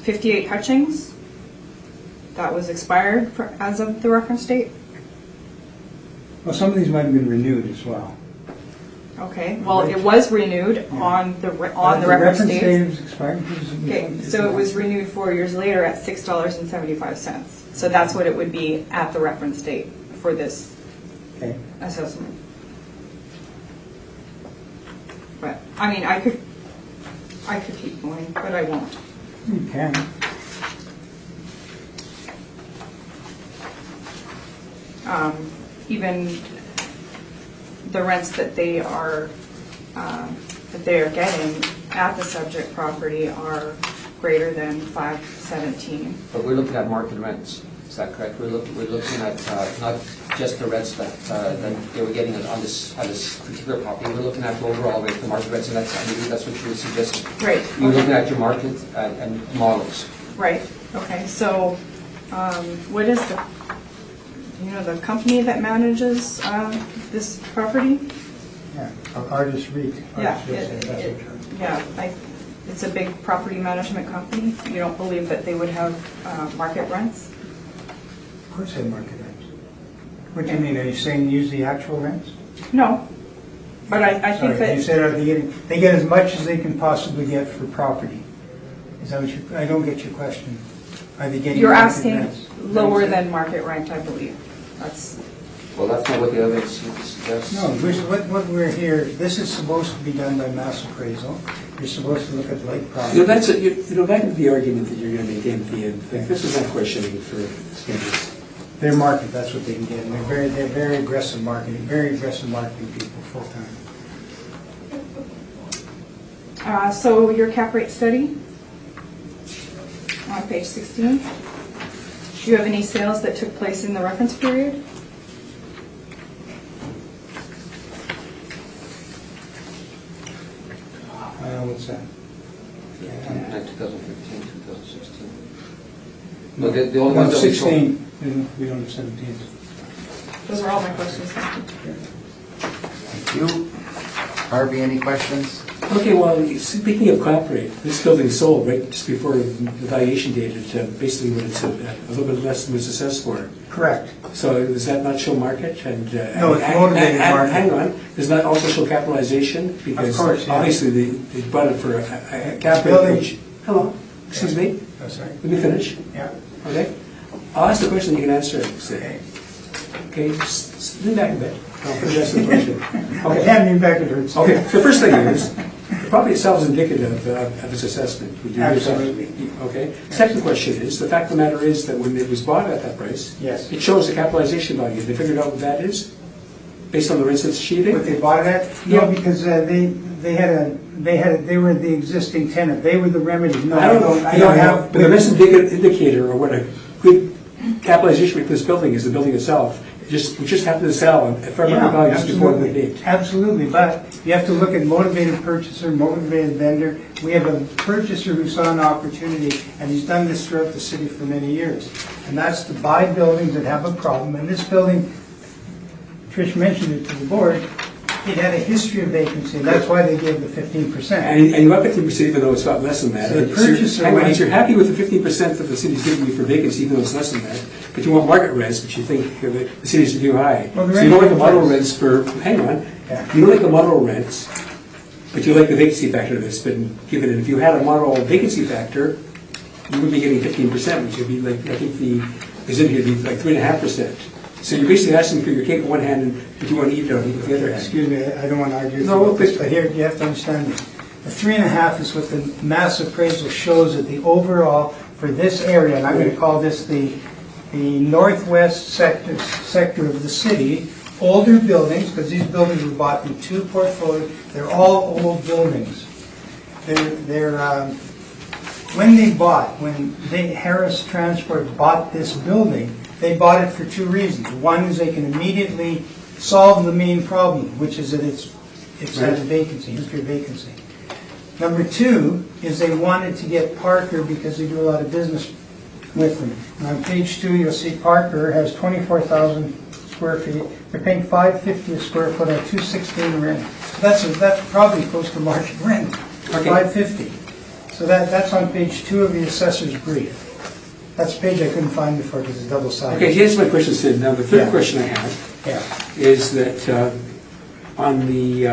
58 Hutchings. That was expired as of the reference date.
Well, some of these might have been renewed as well.
Okay. Well, it was renewed on the reference date.
The reference date was expired.
Okay, so it was renewed 4 years later at $6.75. So that's what it would be at the reference date for this assessment. But I mean, I could keep going, but I won't.
You can.
Even the rents that they are getting at the subject property are greater than $5.17.
But we're looking at market rents. Is that correct? We're looking at not just the rents that they were getting on this particular property. We're looking at the overall rate, the market rents, and I believe that's what you were suggesting.
Right.
You're looking at your market and models.
Right. Okay. So, what is the company that manages this property?
Yeah, Artist REIT.
Yeah. It's a big property management company. You don't believe that they would have market rents?
Of course they have market rents. What do you mean, are you saying use the actual rents?
No, but I think
Sorry, you
that,
said are they get as much as they can possibly get for property. Is that what you, I don't get your question. Are they getting
you're
market
asking
rents?
lower than market rent, I believe. That's,
Well, that's not what the evidence suggests.
No, what we're here, this is supposed to be done by mass appraisal. You're supposed to look at lake property.
That's back to the argument that you're going to make at the end. Like, this is not questioning for standards.
Their market, that's what they can get. And they're very aggressive marketing people full-time.
so your cap rate study on page 16. Do you have any sales that took place in the reference period?
What's that?
2015, 2016. No, the only ones
No,
that we show.
16, we don't have 17.
Those are all my questions. Thank you.
Thank you. Harvey, any questions?
Okay, well, speaking of cap rate, this building sold right just before the valuation date at basically what it's a little bit less than it was assessed for.
Correct.
So does that not show market?
No, it's motivated market.
Hang on, does that also show capitalization? Because
Of course, yeah.
obviously they bought it for a cap rate.
Building.
Which, hello, excuse me,
Oh, sorry.
let me finish.
Yeah.
Okay, I'll ask the question, you can answer it.
Okay.
Okay, just lean back a bit. I'll address the question.
I
Okay.
can't lean back, it hurts.
Okay, so the first thing is, the property itself is indicative of its assessment. Would you agree with that?
Absolutely.
Okay. Second question is, the fact of the matter is that when it was bought at that price,
Yes.
it shows the capitalization value. They figured out what that is, based on the rents it's achieving?
What they bought it at?
Yeah.
No, because they were the existing tenant. They were the remedy. No,
I don't know.
I don't have.
But the best indicator of what a good capitalization rate for this building is the building itself. We just happened to sell at fair market value just before the date.
Absolutely, but you have to look at motivated purchaser, motivated vendor. We have a purchaser who saw an opportunity, and he's done this throughout the city for many years. And that's to buy buildings that have a problem. And this building, Trish mentioned it to the board, it had a history of vacancy, and that's why they gave the 15%.
And you got 15% even though it's got less than that.
So the purchaser
Hang on,
went-
you're happy with the 15% that the city's giving you for vacancy even though it's less than that, but you want market rents, but you think the city's too high.
Well, the
So you don't like the
rent-
model rents for, hang on,
Yeah.
you don't like the model rents, but you like the vacancy factor that's been given. And if you had a model vacancy factor, you would be getting 15%, which would be like, I think the, is in here, be like 3.5%. So you're basically asking for your cake with one hand, but you want to eat it with the other hand.
Excuse me, I don't want to argue with
No,
you about this,
please.
but here, you have to understand this. The 3.5 is what the mass appraisal shows that the overall, for this area, and I'm going to call this the northwest sector of the city, older buildings, because these buildings were bought in two portfolios, they're all old buildings. When Harris Transport bought this building, they bought it for two reasons. One is they can immediately solve the main problem, which is that it's had a vacancy, history of vacancy. Number two is they wanted to get Parker because they do a lot of business with them. And on page 2, you'll see Parker has 24,000 square feet. They're paying $550 a square foot at $216 rent. That's probably close to market rent,
Okay.
$550. So that's on page 2 of the assessor's brief. That's a page I couldn't find before because it's double-sided.
Okay, here's my question, Sid. Now, the third
Yeah.
question I have
Yeah.
is that on the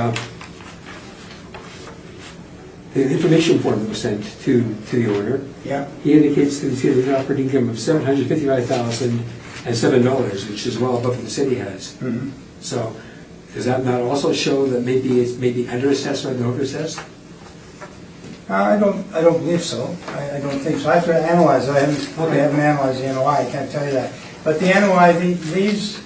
information form that was sent to the owner,
Yeah.
he indicates that he's getting an operating income of $755,007, which is well above what the city has.
Mhm.
So does that not also show that maybe it's under-assessed rather than over-assessed?
I don't believe so. I don't think so. I have to analyze it. I haven't analyzed the NOI. I can't tell you that. But the NOI, these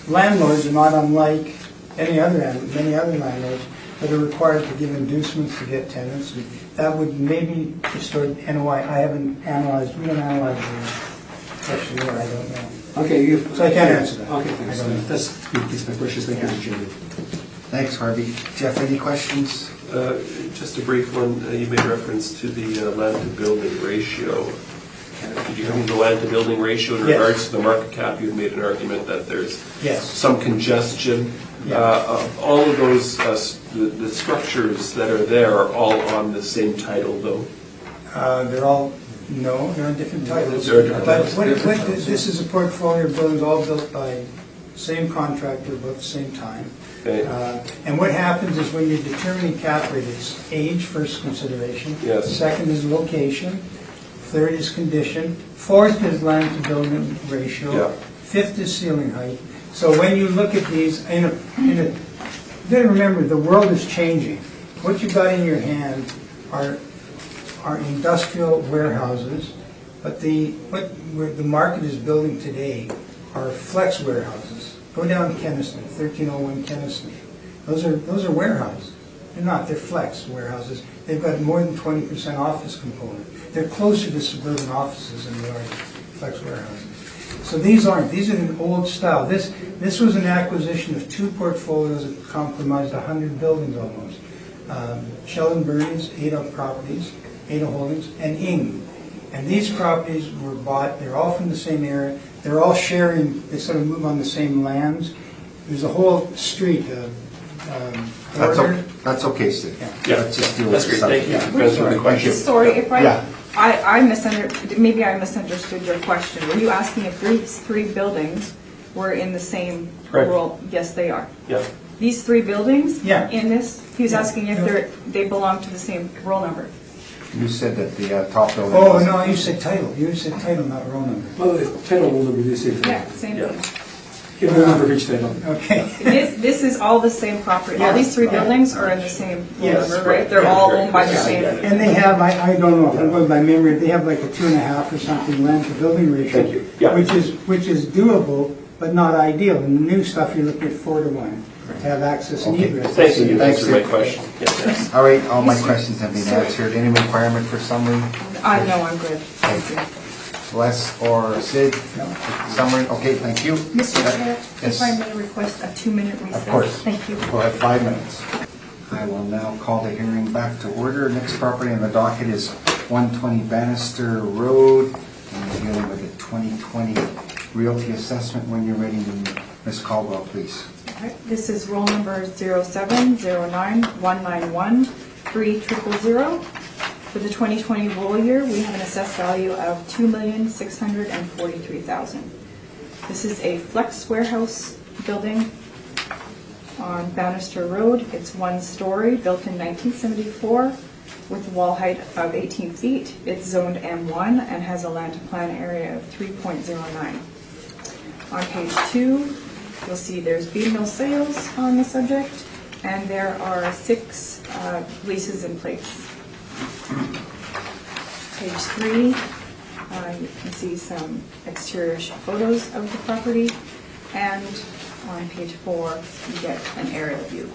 landlords are not unlike many other landlords that are required to give inducements to get tenants. And that would maybe distort NOI. I haven't analyzed. We don't analyze the questionnaire. I don't know.
Okay.
So I can't answer that.
Okay, thanks.
I don't know.
That's my questions. Thank you, Mr. Chairman.
Thanks, Harvey. Jeff, any questions?
Just a brief one. You made reference to the land-to-building ratio. Could you give me the land-to-building ratio in
Yes.
regards to the market cap? You've made an argument that there's
Yes.
some congestion.
Yeah.
Of all of those the structures that are there are all on the same title, though?
They're all, no, they're on different titles.
They're different
But
titles.
this is a portfolio of buildings all built by same contractor about the same time.
Okay.
And what happens is when you're determining cap rate, it's age first consideration.
Yes.
Second is location. Third is condition. Fourth is land to building ratio.
Yeah.
Fifth is ceiling height. So when you look at these, you gotta remember, the world is changing. What you got in your hand are industrial warehouses, but what the market is building today are flex warehouses. Go down to Keniston, 1301 Keniston. Those are warehouses. They're not, they're flex warehouses. They've got more than 20% office component. They're closer to suburban offices than they are to flex warehouses. So these aren't, these are an old style. This was an acquisition of two portfolios that comprised 100 buildings almost. Sheldon Burns, Ada Properties, Ada Holdings, and Ing. And these properties were bought, they're all from the same area, they're all sharing, they sort of move on the same lands. There's a whole street,
That's okay, Steve.
Yeah,
Let's just deal
that's
with
great,
the
thank you.
subject.
You've answered the question.
Sorry, if
Yeah.
I misunderstood your question. Were you asking if these three buildings were in the same
Correct.
role? Yes, they are.
Yeah.
These three buildings?
Yeah.
In this, he was
Yeah.
asking if they belong to the same roll number.
You said that the top building.
Oh, no, you said title. You said title, not roll number.
Well, the title will be the same thing.
Yeah, same
Yeah.
thing.
Give a number for each title.
Okay.
This is all the same property. All these three buildings are in the same roll
Yes.
number, right? They're all owned by the same.
And they have, I don't know, if I'm going by memory, they have like a 2.5 or something land to building ratio.
Thank you. Yeah.
Which is doable, but not ideal. In the new stuff, you're looking at 4-to-1 to have access and
Okay.
egress.
Thank you, you
Thanks,
answered my
Steve.
question. Yes.
All right, all my questions have been answered. Any requirement for summary?
No, I'm good. Thank you.
Les or Sid?
No.
Summary, okay, thank you.
Mr. Chair,
Yes.
if I may request a 2-minute recess?
Of course.
Thank you.
Go ahead, 5 minutes. I will now call the hearing back to order. Next property on the docket is 120 Bannister Road, and we're dealing with the 2020 realty assessment. When you're ready, Ms. Caldwell, please.
All right, this is roll number 0709191300. For the 2020 roll year, we have an assessed value of $2,643,000. This is a flex warehouse building on Bannister Road. It's 1 story, built in 1974, with a wall height of 18 feet. It's zoned M1 and has a land to plan area of 3.09. On page 2, you'll see there's B-mill sales on the subject, and there are 6 leases in place. Page 3, you can see some exterior photos of the property, and on page 4, you get an aerial view.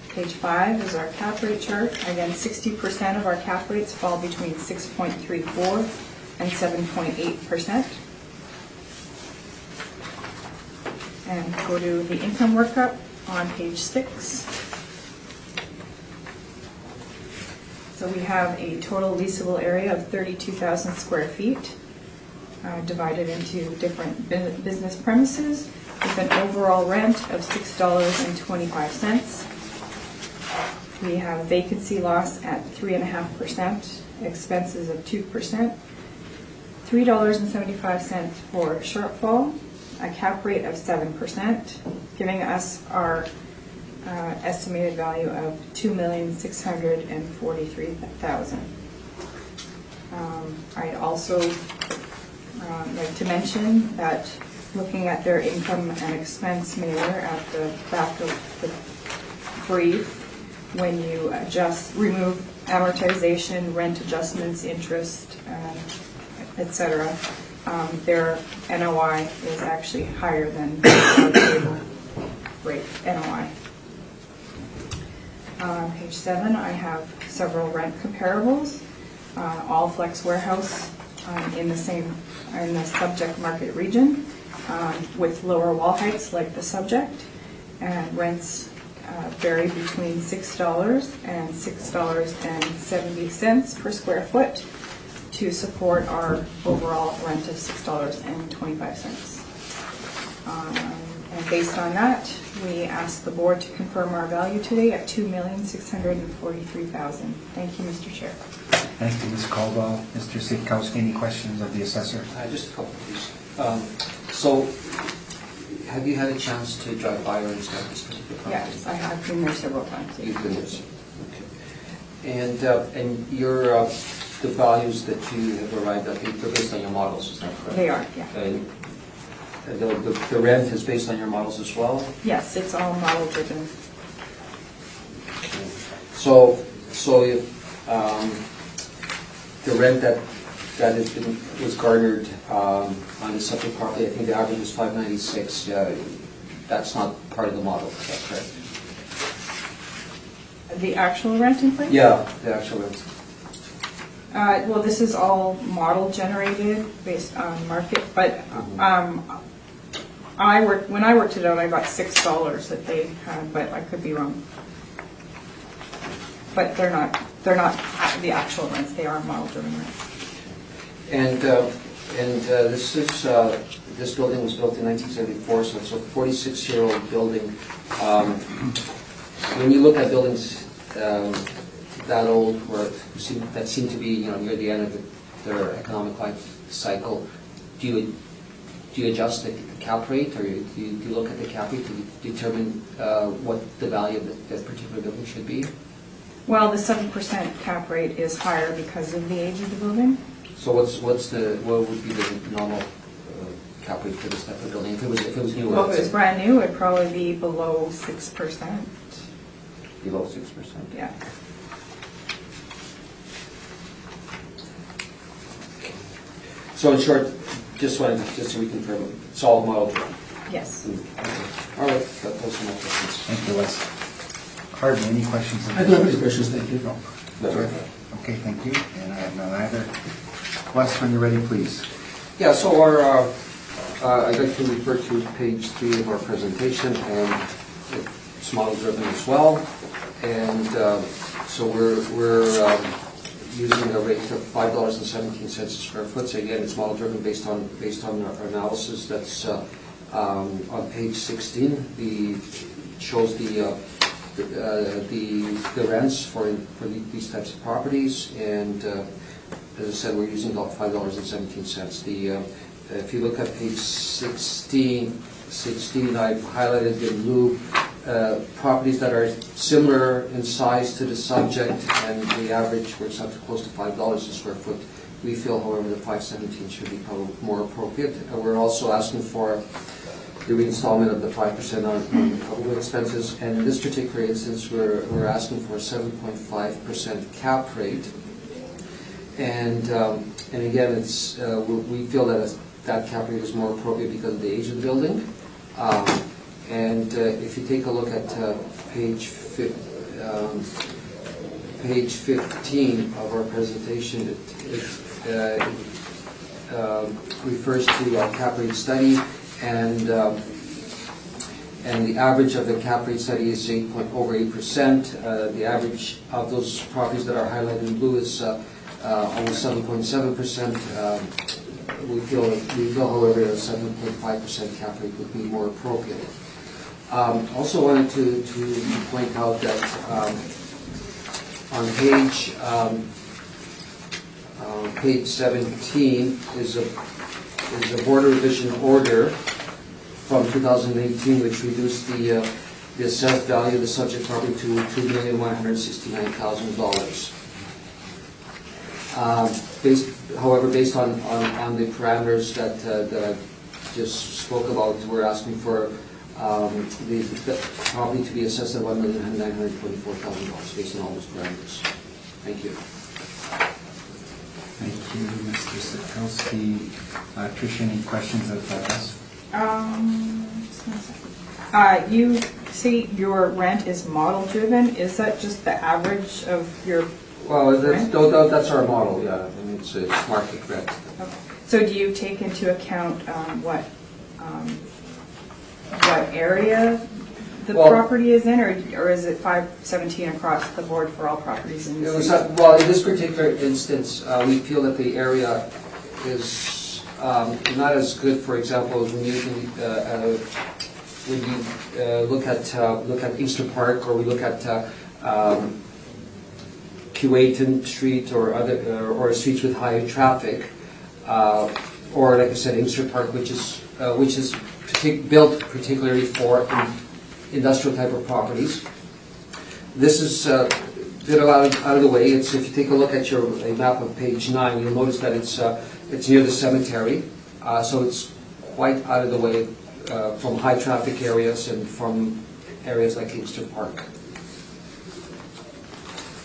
Page 5 is our cap rate chart. Again, 60% of our cap rates fall between 6.34 and 7.8%. And go to the income workup on page 6. So we have a total leasable area of 32,000 square feet, divided into different business premises, with an overall rent of $6.25. We have vacancy loss at 3.5%, expenses of 2%, $3.75 for shortfall, a cap rate of 7%, giving us our estimated value of $2,643,000. I'd also like to mention that looking at their income and expense mailer at the back of the brief, when you remove amortization, rent adjustments, interest, etc., their NOI is actually higher than our table rate NOI. On page 7, I have several rent comparables, all flex warehouse in the subject market region, with lower wall heights like the subject, and rents vary between $6 and $6.70 per square foot to support our overall rent of $6.25. And based on that, we ask the board to confirm our value today at $2,643,000. Thank you, Mr. Chair.
Thank you, Ms. Caldwell. Mr. Sitkowski, any questions of the assessor?
Just a couple, please. So, have you had a chance to drive by or inspect this particular property?
Yes, I have been there several times.
You've been there, okay. And your the values that you have arrived at, they're based on your models, is that correct?
They are, yeah.
And the rent is based on your models as well?
Yes, it's all model driven.
So if the rent that was garnered on the subject property, I think the average was $596. That's not part of the model, is that correct?
The actual rent in place?
Yeah, the actual rent.
Well, this is all model generated based on market, but when I worked it out, I got $6 that they had, but I could be wrong. But they're not the actual rents, they are model driven rents.
And this building was built in 1974, so it's a 46-year-old building. When you look at buildings that old, that seem to be near the end of their economic life cycle, do you adjust the cap rate, or do you look at the cap rate to determine what the value of that particular building should be?
Well, the 7% cap rate is higher because of the age of the building.
So what would be the normal cap rate for this type of building if it was new?
Well, if it was brand new, it'd probably be below 6%.
Below 6%.
Yeah.
So in short, just to reconfirm, it's all model driven.
Yes.
All right, those are my questions.
Thank you, Wes. Hardly any questions?
I don't have any questions, thank you.
No. Okay, thank you. And I have none either. Wes, when you're ready, please.
Yeah, so I'd like to refer to page 3 of our presentation, and it's model driven as well. And so we're using a rate of $5.17 a square foot. So again, it's model driven based on our analysis that's on page 16. Shows the rents for these types of properties, and as I said, we're using about $5.17. If you look at page 16, I've highlighted in blue properties that are similar in size to the subject, and the average works out to close to $5 a square foot. We feel, however, that $5.17 should be probably more appropriate. We're also asking for the reinstallment of the 5% on capital expenses, and in this particular instance, we're asking for a 7.5% cap rate. And again, it's we feel that cap rate is more appropriate because of the age of the building. And if you take a look at page 15 of our presentation, it refers to our cap rate study, and the average of the cap rate study is over 8%. The average of those properties that are highlighted in blue is almost 7.7%. We feel, however, a 7.5% cap rate would be more appropriate. Also wanted to point out that on page 17 is a board revision order from 2018, which reduced the assessed value of the subject property to $2,169,000. However, based on the parameters that I just spoke about, we're asking for the property to be assessed at $1,924,000 based on all those parameters. Thank you.
Thank you, Mr. Sitkowski. Tricia, any questions of us?
Just 1 second. You say your rent is model driven. Is that just the average of your
Well,
rent?
that's our model, yeah. I mean, it's market rent.
Okay. So do you take into account what area the property is in, or is it 517 across the board for all properties in the city?
Well, in this particular instance, we feel that the area is not as good, for example, as when using when you look at Inkster Park, or we look at Keewatin Street or other streets with high traffic, or like I said, Inkster Park, which is built particularly for industrial type of properties. This is bit out of the way. If you take a look at your map of page 9, you'll notice that it's near the cemetery, so it's quite out of the way from high traffic areas and from areas like Inkster Park.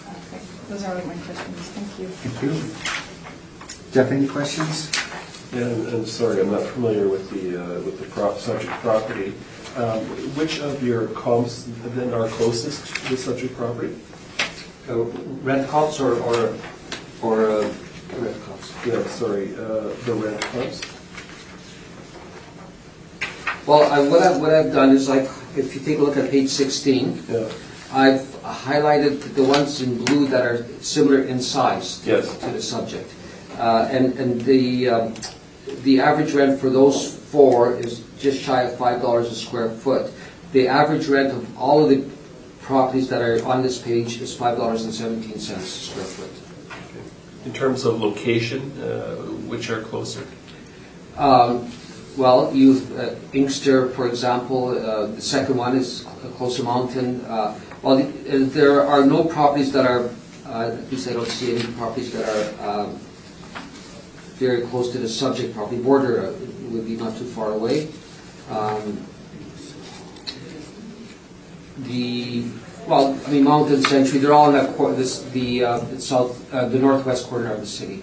Okay. Those are all my questions. Thank you.
Thank you. Jeff, any questions?
Yeah, I'm sorry, I'm not familiar with the subject property. Which of your comps then are closest to the subject property?
Rent comps or rent comps?
Yeah, sorry, the rent comps.
Well, what I've done is, like, if you take a look at page 16,
Yeah.
I've highlighted the ones in blue that are similar in size to
Yes.
the subject. And the average rent for those 4 is just shy of $5 a square foot. The average rent of all of the properties that are on this page is $5.17 a square foot.
In terms of location, which are closer?
Well, Inkster, for example, the second one is Closer Mountain. There are no properties that are, at least I don't see any properties that are very close to the subject property. Border would be not too far away. Mountain Century, they're all in that the northwest corner of the city.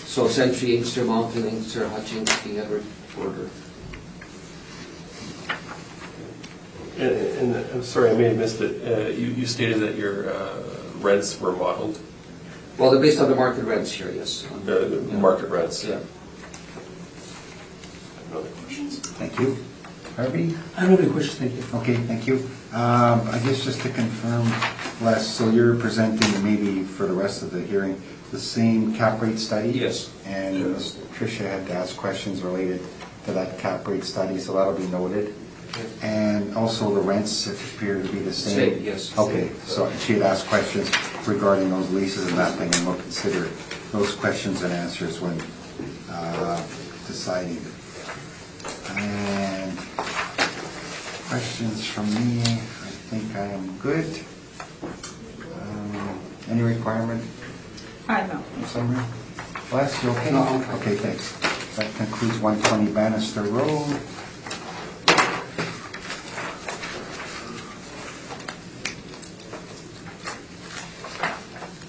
So Century, Inkster, Mountain, Inkster, Hutchins, King Edward, Border.
And I'm sorry, I may have missed it. You stated that your rents were modeled?
Well, they're based on the market rents here, yes.
The market rents?
Yeah.
No other questions?
Thank you. Harvey?
I don't have any questions, thank you.
Okay, thank you. I guess just to confirm, Les, so you're presenting maybe for the rest of the hearing the same cap rate study?
Yes.
And Tricia had to ask questions related to that cap rate study, so that'll be noted. And also the rents appear to be the same?
Same, yes.
Okay, so she had asked questions regarding those leases and that thing, and we'll consider those questions and answers when deciding. And questions from me, I think I am good. Any requirement
No.
in summary? Les, you okay?
No, I'm fine.
Okay, thanks. That concludes 120 Bannister Road.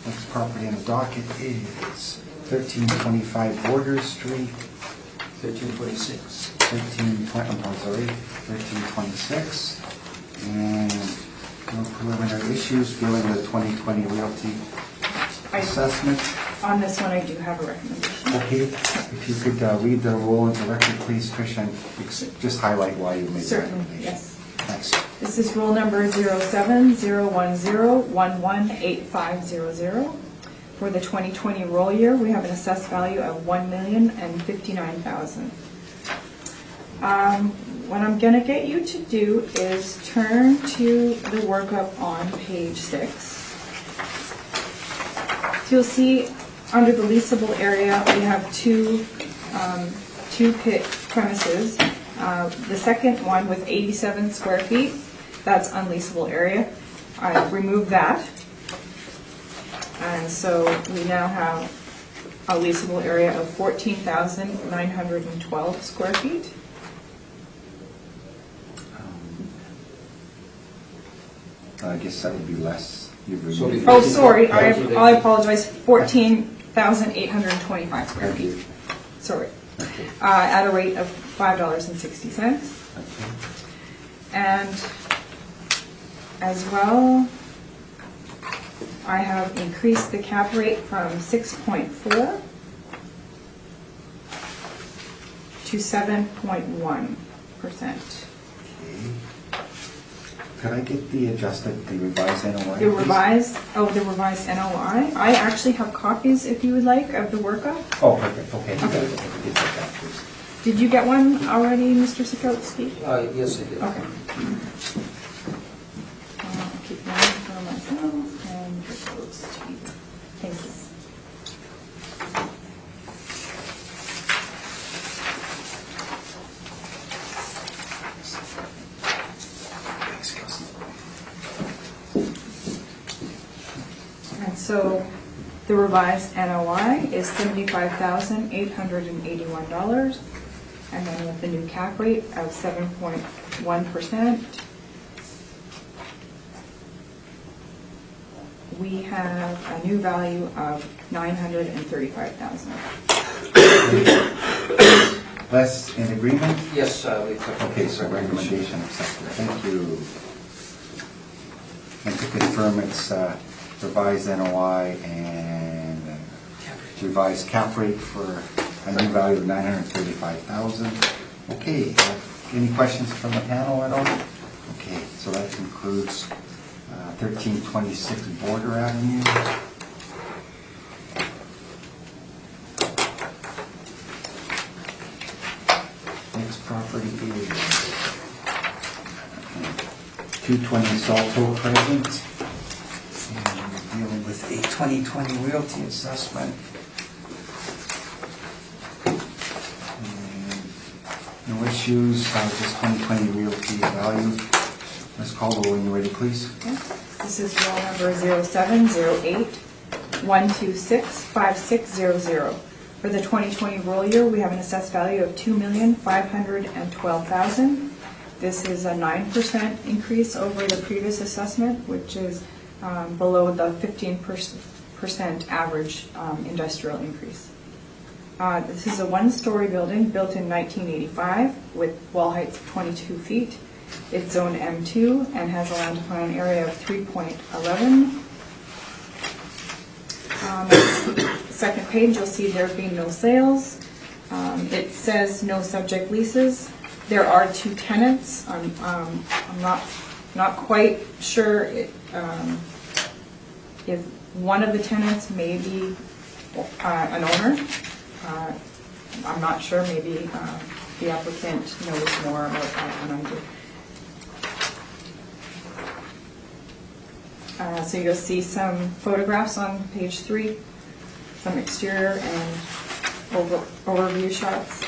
Next property on the docket is 1325 Border Street.
1326.
1326. And no preliminary issues dealing with the 2020 realty assessment.
On this one, I do have a recommendation.
Okay, if you could read the roll into record, please, Tricia, and just highlight why you made the
Certainly,
recommendation.
yes.
Thanks.
This is roll number 07-010-118500. For the 2020 roll year, we have an assessed value of $1,059,000. What I'm going to get you to do is turn to the workup on page 6. So you'll see under the leasable area, we have two pit premises. The second one with 87 square feet, that's unleasable area. I removed that. And so we now have a leasable area of 14,912 square feet.
I guess that would be less.
So
removed.
before-
Oh, sorry, I apologize, 14,825 square feet. Sorry. At a rate of $5.60. And as well, I have increased the cap rate from 6.4 to 7.1%.
Okay. Could I get the revised NOI?
The revised NOI. I actually have copies, if you would like, of the workup.
Oh, perfect, okay.
Okay.
Get that, please.
Did you get one already, Mr. Sikowski?
Yes, I did.
Okay. I'll keep one for myself and give those to you. Thank you. And so the revised NOI is $75,881. And then with the new cap rate of 7.1%, we have a new value of $935,000.
Les, in agreement?
Yes, we accept.
Okay, so recommendation accepted. Thank you. And to confirm, it's revised NOI and revised cap rate for a new value of $935,000. Okay, any questions from the panel at all? Okay, so that concludes 1326 Border Avenue. Next property is 220 Salto Crescent. And we're dealing with a 2020 realty assessment. No issues, just 2020 realty value. Ms. Caldwell, when you're ready, please.
Okay. This is roll number 0708-126-5600. For the 2020 roll year, we have an assessed value of $2,512,000. This is a 9% increase over the previous assessment, which is below the 15% average industrial increase. This is a one-story building built in 1985 with wall heights of 22 feet. It's zone M2 and has a land to plan area of 3.11. Second page, you'll see there have been no sales. It says no subject leases. There are 2 tenants. I'm not quite sure if one of the tenants may be an owner. I'm not sure, maybe the applicant knows more about that than I do. So you'll see some photographs on page 3, some exterior and overview shots.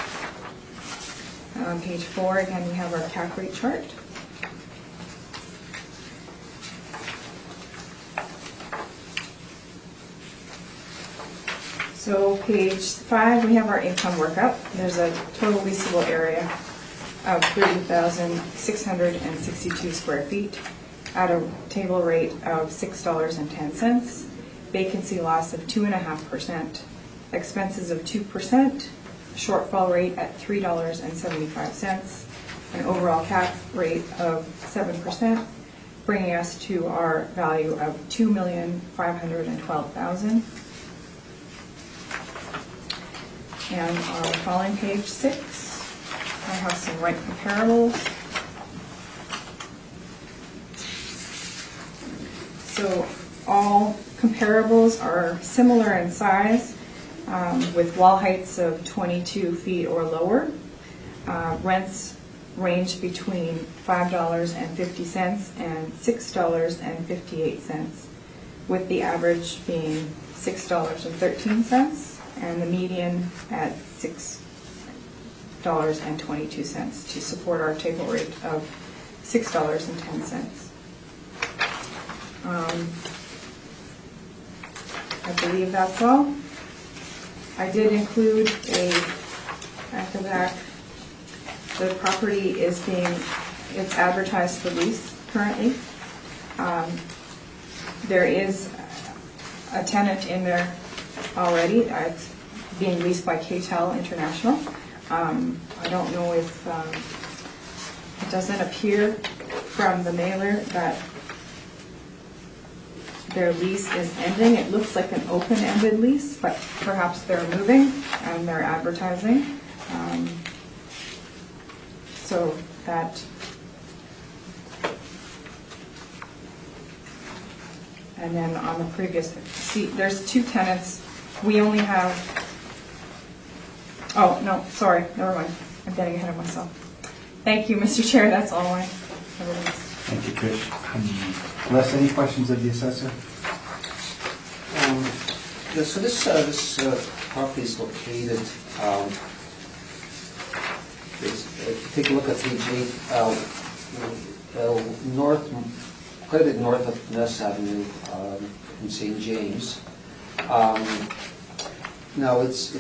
On page 4, again, we have our cap rate chart. So page 5, we have our income workup. There's a total leasable area of 30,662 square feet at a table rate of $6.10, vacancy loss of 2.5%, expenses of 2%, shortfall rate at $3.75, an overall cap rate of 7%, bringing us to our value of $2,512,000. And on the following page 6, I have some rent comparables. So all comparables are similar in size, with wall heights of 22 feet or lower. Rents range between $5.50 and $6.58, with the average being $6.13 and the median at $6.22 to support our table rate of $6.10. I believe that's all. I did include at the back, the property it's advertised for lease currently. There is a tenant in there already. It's being leased by KTEL International. I don't know if it doesn't appear from the mailer that their lease is ending. It looks like an open-ended lease, but perhaps they're moving and they're advertising. So that, and then on the previous, see, there's 2 tenants. We only have Oh, no, sorry, never mind. I'm getting ahead of myself. Thank you, Mr. Chair, that's all I have.
Thank you, Trish. Les, any questions of the assessor?
Yeah, so this property is located, if you take a look at page 8, north, quite a bit north of Ness Avenue in St. James. Now it's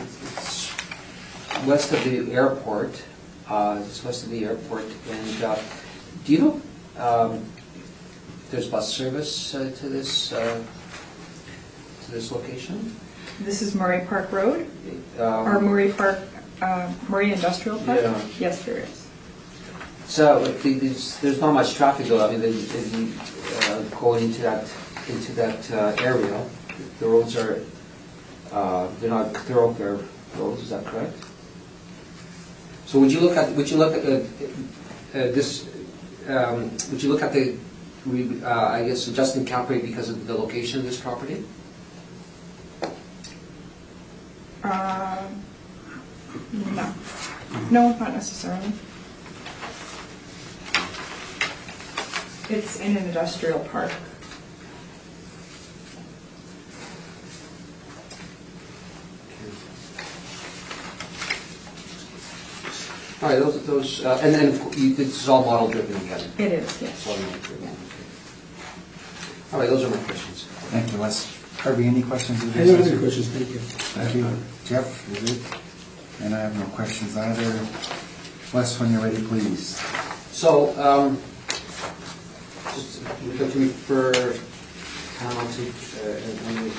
west of the airport. It's west of the airport, and do you know there's bus service to this location?
This is Murray Park Road, or Murray Industrial Park?
Yeah.
Yes, there is.
So there's not much traffic though. I mean, going into that area, the roads are they're not thoroughfare roads. Is that correct? So would you look at this? Would you look at the I guess adjusting cap rate because of the location of this property?
No, not necessarily. It's in an industrial park.
All right, those, and then this is all model driven again.
It is, yes.
It's all model driven. All right, those are my questions.
Thank you, Les. Harvey, any questions of the
I don't have
assessor?
any questions, thank you.
Thank you. Jeff, is it? And I have no questions either. Les, when you're ready, please.
So, just we'd like to refer panel to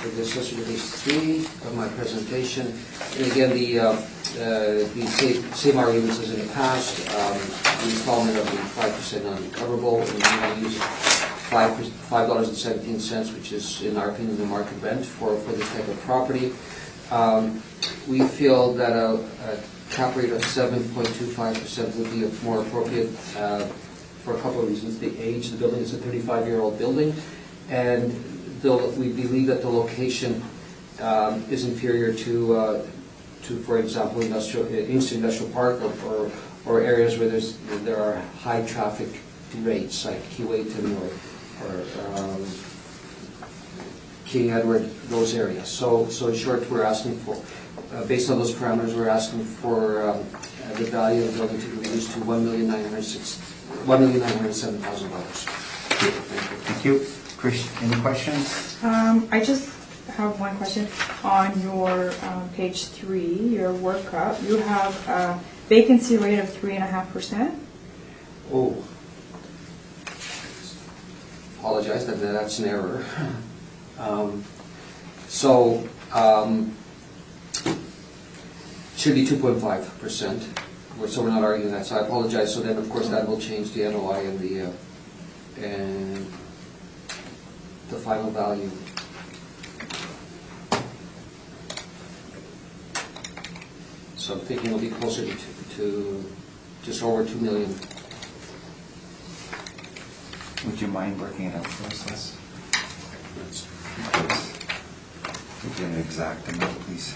the assessor to page 3 of my presentation. And again, the same arguments as in the past. The installment of the 5% non-recoverable, and we're going to use $5.17, which is, in our opinion, the market rent for this type of property. We feel that a cap rate of 7.25% would be more appropriate for a couple of reasons. The age of the building is a 35-year-old building, and we believe that the location is inferior to, for example, industrial park or areas where there are high traffic rates like Keewatin or King Edward, those areas. So in short, we're asking for, based on those parameters, we're asking for the value of the building to be reduced to $1,907,000.
Thank you. Chris, any questions?
I just have one question. On your page 3, your workup, you have a vacancy rate of 3.5%.
Oh, apologize, that's an error. Should be 2.5%. So we're not arguing that. So I apologize. So then, of course, that will change the NOI and the final value. So I'm thinking it'll be closer to just over $2 million.
Would you mind working it out for us, Les? Give me an exact amount, please.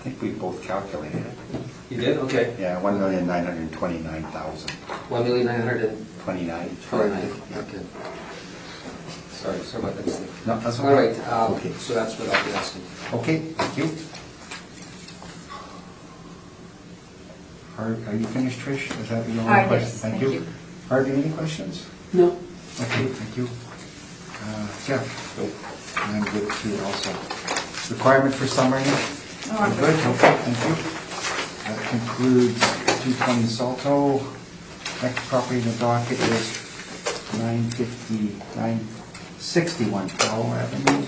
think we both calculated it.
You did? Okay.
Yeah, 1,929,000.
1,929,000.
29.
Okay. Sorry about that, Steve.
No, that's okay.
All right,
Okay.
so that's what I'll be asking.
Okay, thank you. Are you finished, Trish? Is that your only question?
Yes, thank you.
Harvey, any questions?
No.
Okay, thank you. Jeff? I'm good too also. Requirement for summary?
Oh, I'm
Good, okay, thank you. That concludes 220 Salto. Next property in the docket is 961 Powell Avenue.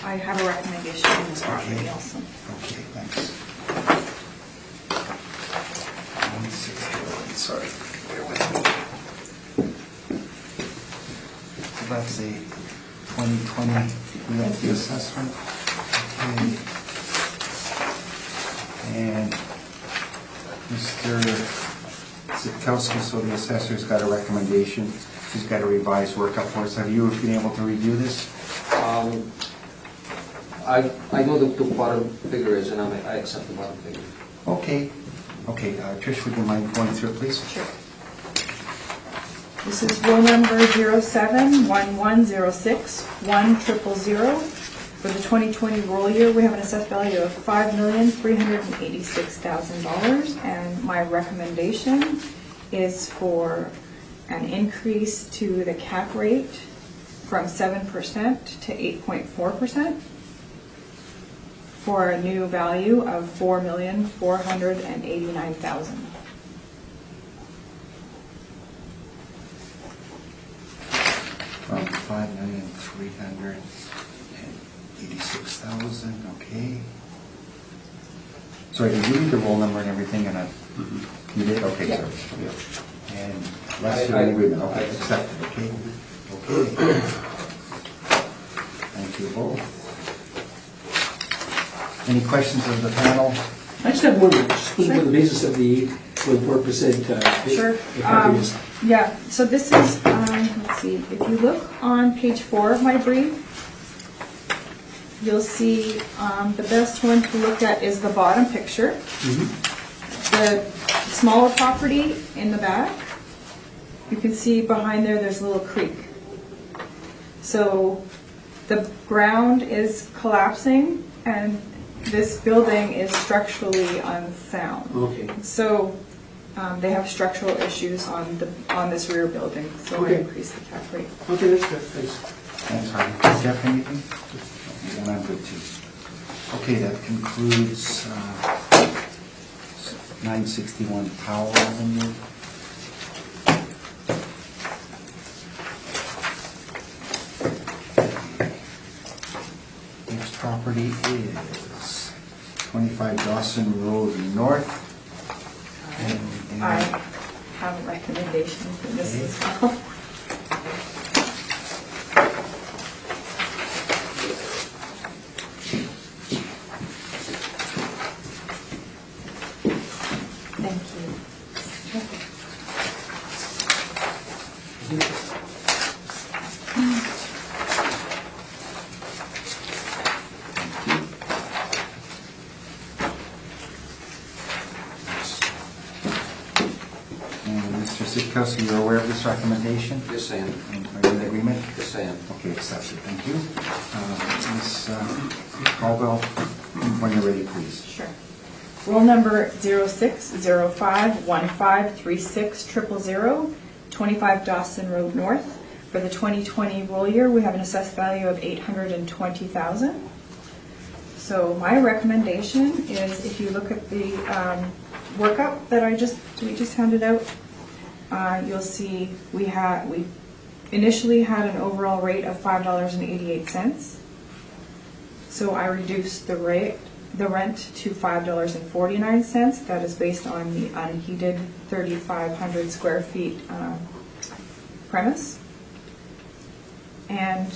I have a recommendation on this property also.
Okay, thanks. 161, sorry, bear with me. So that's a 2020 the assessment. Okay. And Mr. Zitkowski, so the assessor's got a recommendation. He's got a revised workup for us. Have you been able to review this?
I know the bottom figure is, and I accept the bottom figure.
Okay. Okay, Trish, would you mind going through it, please?
Sure. This is roll number 0711061000. For the 2020 roll year, we have an assessed value of $5,386,000, and my recommendation is for an increase to the cap rate from 7% to 8.4%. for a new value of $4,489,000.
From 5,386,000, okay. Sorry, did you read the roll number and everything, and you did? Okay,
Yeah.
sorry. And last year, agreement, okay, accepted, okay? Okay. Thank you both. Any questions of the panel?
I just have one, just on the basis of the 4%.
Sure. Yeah, so this is, let's see, if you look on page 4 of my brief, you'll see the best one to look at is the bottom picture. The smaller property in the back, you can see behind there, there's a little creek. So the ground is collapsing and this building is structurally unsound.
Okay.
So they have structural issues on this rear building, so I
Okay.
increased the cap rate.
Okay, that's good, thanks.
Thanks, Harvey. Jeff, anything? And I'm good too. Okay, that concludes 961 Powell Avenue. Next property is 25 Dawson Road North. And
I have a recommendation for this as well. Thank you.
And Mr. Zitkowski, you're aware of this recommendation?
Yes, I am.
And are you in agreement?
Yes, I am.
Okay, accepted, thank you. Ms. Caldwell, when you're ready, please.
Sure. Roll number 0605153600, 25 Dawson Road North. For the 2020 roll year, we have an assessed value of $820,000. So my recommendation is, if you look at the workup that we just handed out, you'll see we initially had an overall rate of $5.88. So I reduced the rent to $5.49. That is based on the unheated 3,500 square feet premise. And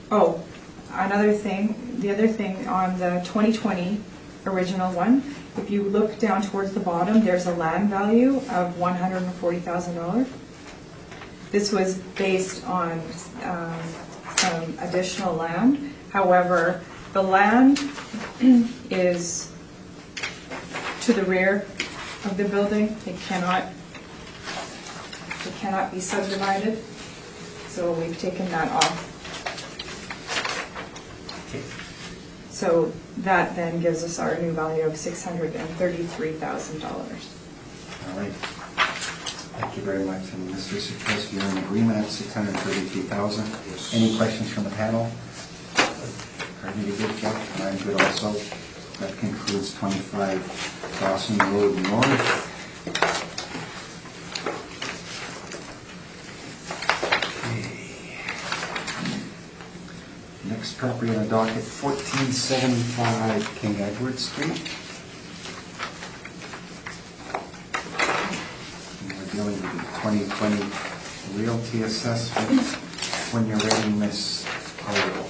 the other thing on the 2020 original one, if you look down towards the bottom, there's a land value of $140,000. This was based on some additional land. However, The land is to the rear of the building. It cannot be subdivided, so we've taken that off.
Okay.
So that then gives us our new value of $633,000.
All right. Thank you very much. And Mr. Sikowski, you're in agreement at $633,000. Any questions from the panel? Are you good, Jeff? I'm good also. That concludes 25 Dawson Road North. Next property on the docket, 1475 King Edward Street. And we're dealing with the 2020 realty assessment. When you're ready, Ms. Harwell.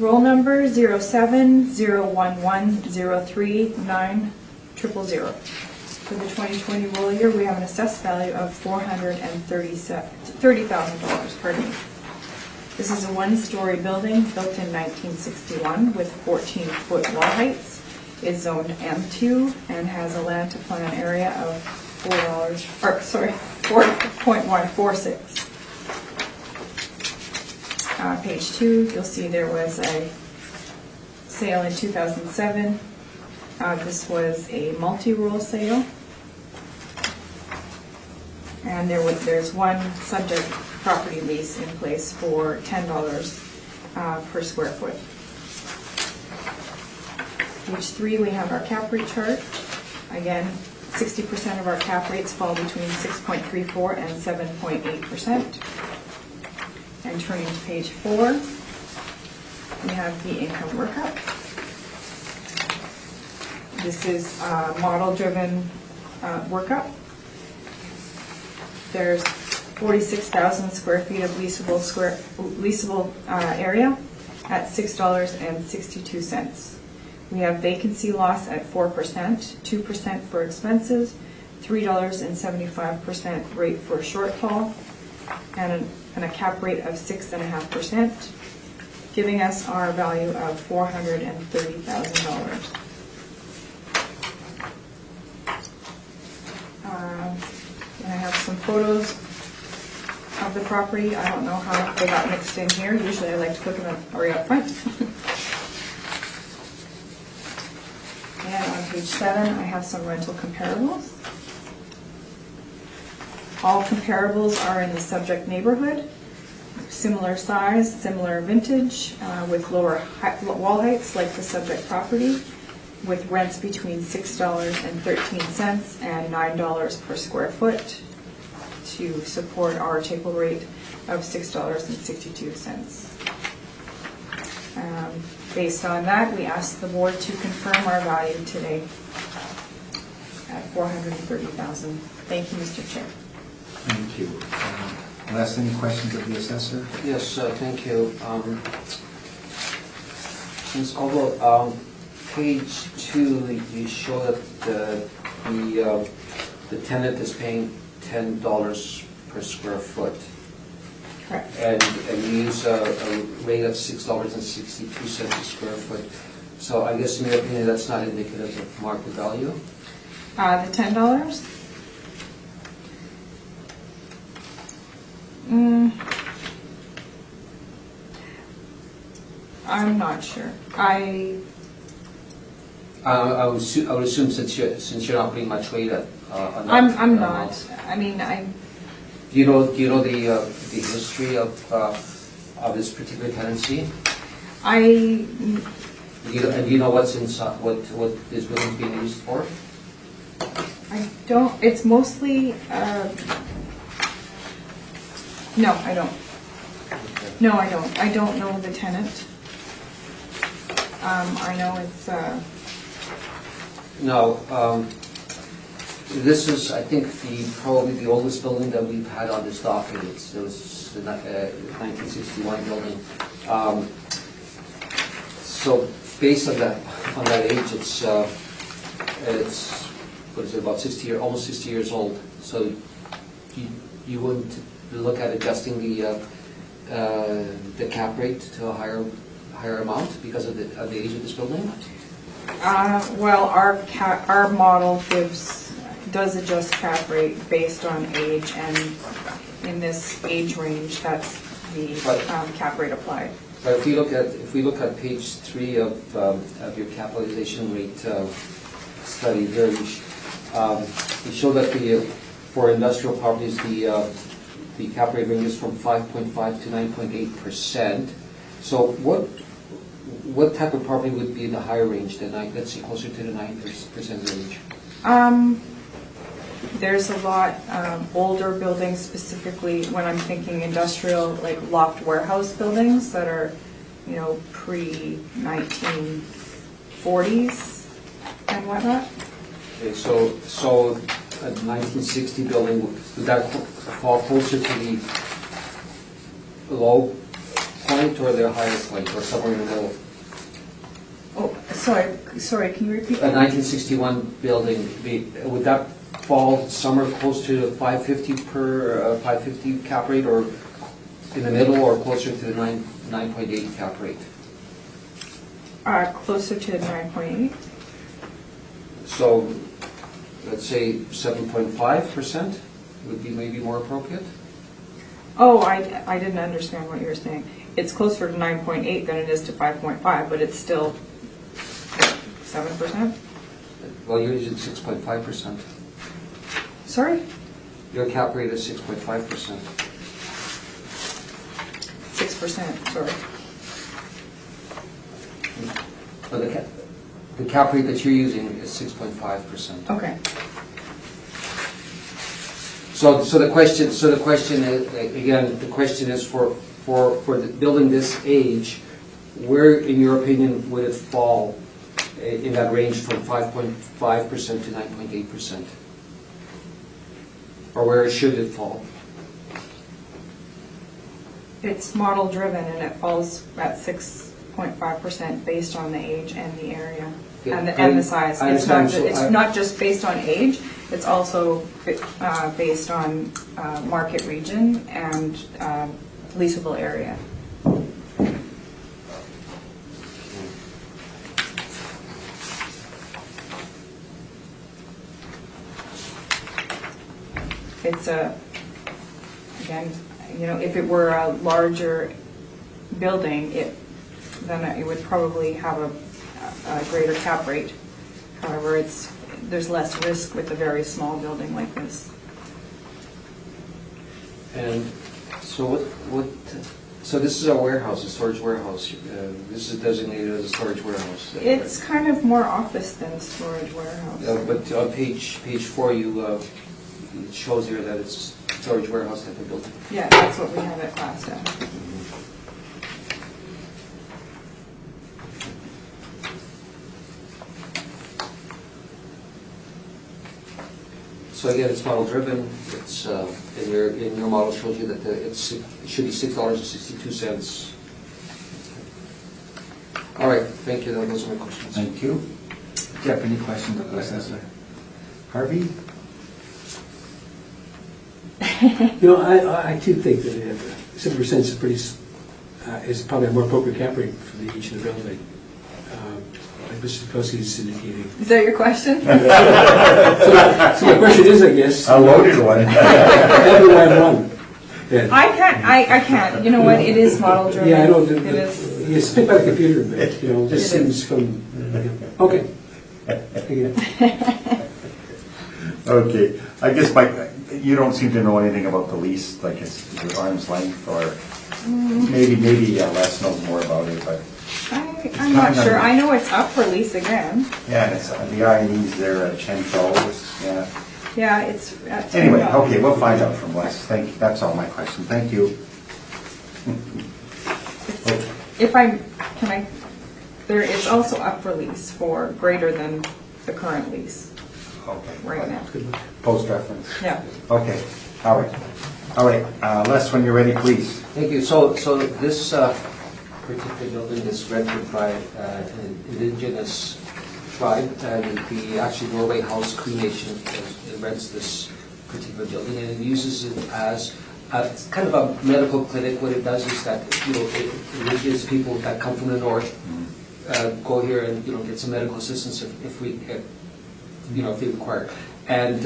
Roll number 0701103900. For the 2020 roll year, we have an assessed value of $430,000. Pardon me. This is a one-story building built in 1961 with 14-foot wall heights. Is zoned M2 and has a land to plan area of 4.146. Page 2, you'll see there was a sale in 2007. This was a multi-roll sale. And there's one subject property lease in place for $10 per square foot. Page 3, we have our cap rate chart. Again, 60% of our cap rates fall between 6.34 and 7.8%. And turning to page 4, we have the income workup. This is a model-driven workup. There's 46,000 square feet of leasable area at $6.62. We have vacancy loss at 4%, 2% for expenses, $3.75 rate for shortfall, and a cap rate of 6.5%, giving us our value of $430,000. And I have some photos of the property. I don't know how they got mixed in here. Usually I like to put them right up front. And on page 7, I have some rental comparables. All comparables are in the subject neighborhood, similar size, similar vintage, with lower wall heights like the subject property, with rents between $6.13 and $9 per square foot to support our table rate of $6.62. Based on that, we ask the board to confirm our value today at $430,000. Thank you, Mr. Chair.
Thank you. Les, any questions of the assessor?
Yes, thank you. Ms. Caldwell, page 2, you show that the tenant is paying $10 per square foot.
Correct.
And you use a rate of $6.62 a square foot. So I guess in your opinion, that's not indicative of market value?
The $10? I'm not sure. I
would assume since you're not putting much weight on that.
I'm not. I mean,
Do you know the history of this particular tenancy? Do you know what's inside, what this building's being used for?
I don't. It's mostly. No, I don't. No, I don't. I don't know the tenant. I know it's.
No. This is, I think, probably the oldest building that we've had on this docket. It was the 1961 building. So based on that age, it's what is it, about 60 years, almost 60 years old. So you wouldn't look at adjusting the cap rate to a higher amount because of the age of this building?
Well, our model does adjust cap rate based on age, and in this age range, that's the cap rate applied.
But if we look at page 3 of your capitalization rate study there, you show that for industrial properties, the cap rate ranges from 5.5 to 9.8%. So what type of property would be in the higher range than, let's say, closer to the 9% range?
There's a lot older buildings, specifically when I'm thinking industrial, like locked warehouse buildings that are, pre-1940s and whatnot.
Okay, so a 1960 building, would that fall closer to the low point or the higher point, or somewhere in the middle?
Oh, sorry, can you repeat
A
that?
1961 building, would that fall somewhere close to the 550 cap rate, or in the middle, or closer to the 9.8 cap rate?
Closer to 9.8.
So, let's say 7.5% would be maybe more appropriate?
Oh, I didn't understand what you were saying. It's closer to 9.8 than it is to 5.5, but it's still 7%?
Well, you're using 6.5%.
Sorry?
Your cap rate is 6.5%.
6%, sorry.
But the cap rate that you're using is 6.5%.
Okay.
So the question is, again, the question is for building this age, where, in your opinion, would it fall in that range from 5.5% to 9.8%? Or where should it fall?
It's model driven, and it falls at 6.5% based on the age and the area and the size.
I
It's
understand.
not just based on age, it's also based on market region and leasable area. It's again, if it were a larger building, then it would probably have a greater cap rate. However, there's less risk with a very small building like this.
And so so this is a warehouse, a storage warehouse. This is designated as a storage warehouse.
It's kind of more office than storage warehouse.
But on page 4, it shows here that it's storage warehouse type of building.
Yeah, that's what we have it classed at.
So again, it's model driven. It's in your model shows you that it should be $6.62. All right, thank you. Those are my questions.
Thank you. Jeff, any questions of the assessor? Harvey?
I too think that 7% is probably a more appropriate cap rate for the age of the building. Like Mr. Kosky is indicating.
Is that your question?
So my question is, I guess.
A loaded one.
How do I run? Yeah.
I can't. You know what? It is model driven.
Yeah, I know.
It is.
You spit by the computer a bit. Just seems from. Okay. Again.
Okay. I guess, Mike, you don't seem to know anything about the lease, like is it arm's length, or maybe Les knows more about it, but.
I'm not sure. I know it's up for lease again.
Yeah, and it's, the I&E's there at $10, yeah.
Yeah, it's at
Anyway,
$10.
okay, we'll find out from Les. Thank you. That's all my question. Thank you.
It's also up for lease for greater than the current lease
Okay.
right now.
Post reference.
Yeah.
Okay. All right. Les, when you're ready, please.
Thank you. So this particular building is rented by an indigenous tribe, and the actually Norway House Cree Nation rents this particular building, and it uses it as It's kind of a medical clinic. What it does is that, it reaches people that come from the north, go here and, get some medical assistance if they require it. And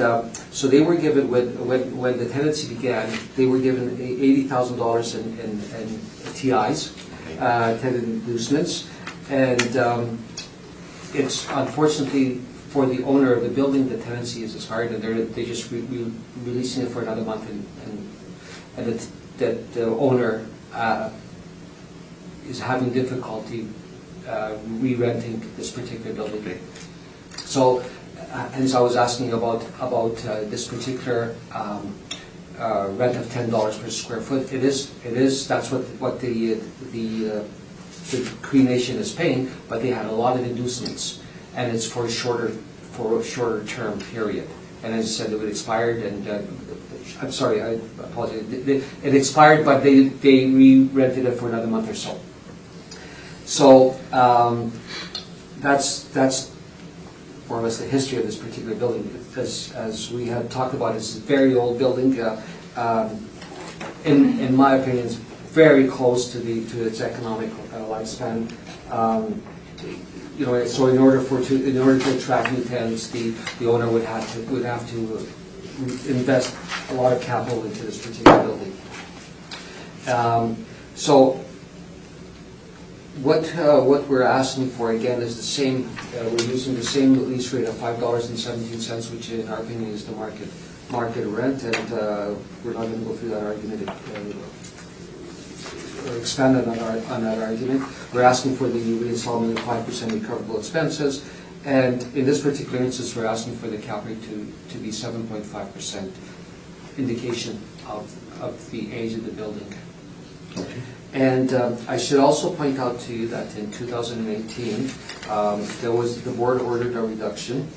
so they were given, when the tenancy began, they were given $80,000 in TIs, tenant inducements. And it's unfortunately for the owner of the building, the tenancy is expired, and they just releasing it for another month, and the owner is having difficulty re-renting this particular building. So, hence I was asking about this particular rent of $10 per square foot. It is. That's what the Cree Nation is paying, but they had a lot of inducements, and it's for a shorter term period. And as I said, it expired, and I'm sorry, I apologize. It expired, but they re-rented it for another month or so. So that's more or less the history of this particular building. As we had talked about, it's a very old building. In my opinion, it's very close to its economic lifespan. So in order to attract new tenants, the owner would have to invest a lot of capital into this particular building. So what we're asking for again is the same. We're using the same lease rate of $5.17, which in our opinion is the market rent, and we're not going to go through that argument or expand on that argument. We're asking for the reinstallment of 5% recoverable expenses, and in this particular instance, we're asking for the cap rate to be 7.5%, indication of the age of the building.
Okay.
And I should also point out to you that in 2018, the board ordered a reduction.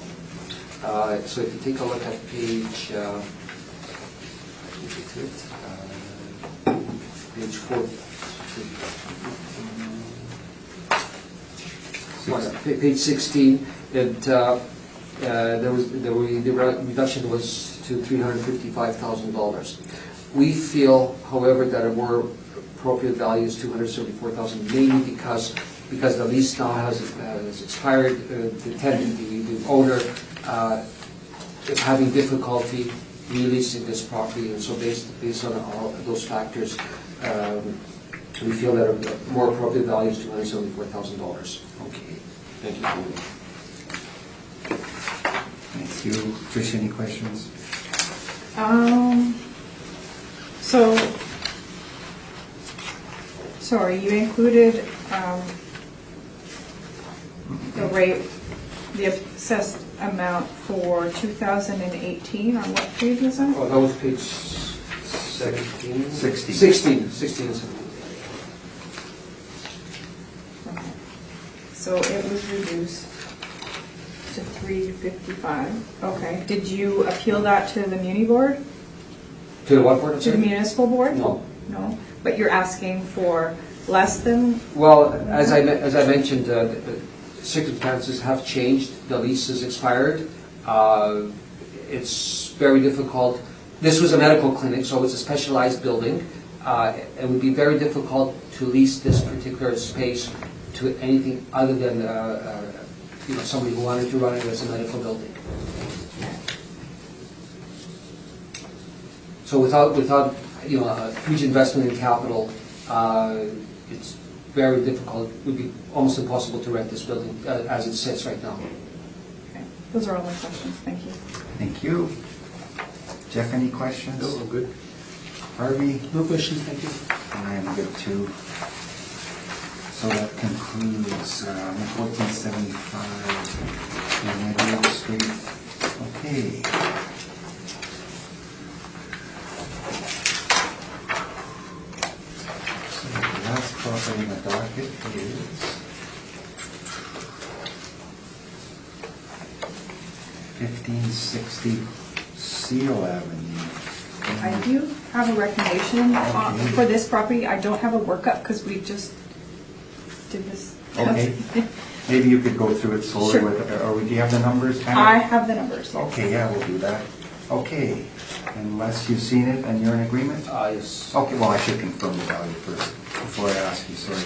So if you take a look at page 4. Page 16, the reduction was to $355,000. We feel, however, that a more appropriate value is $274,000, mainly because the lease now has expired. The owner is having difficulty releasing this property, and so based on all those factors, we feel that a more appropriate value is $274,000.
Okay.
Thank you.
Thank you. Trish, any questions?
Sorry, you included the rate, the assessed amount for 2018 on what page was that?
Oh, that was page 17?
16.
16 and 17.
Okay. So it was reduced to $355. Okay. Did you appeal that to the Muni board?
To the what board?
To the municipal board?
No.
No. But you're asking for less than?
Well, as I mentioned, the circumstances have changed. The lease is expired. It's very difficult. This was a medical clinic, so it's a specialized building. It would be very difficult to lease this particular space to anything other than somebody who wanted to run it as a medical building. So without a huge investment in capital, it's very difficult. It would be almost impossible to rent this building as it sits right now.
Okay. Those are all my questions. Thank you.
Thank you. Jeff, any questions?
No, I'm good.
Harvey?
No questions, thank you.
I'm good too. So that concludes 1475 United Street. Okay. So the last property in the docket is 1560 Seal Avenue.
I do have a recommendation for this property. I don't have a workup because we just did this.
Okay. Maybe you could go through it slowly
Sure.
with, or do you have the numbers?
I have the numbers.
Okay, yeah, we'll do that. Okay, unless you've seen it and you're in agreement?
Yes.
Okay, well, I should confirm the value first, before I ask you, sorry.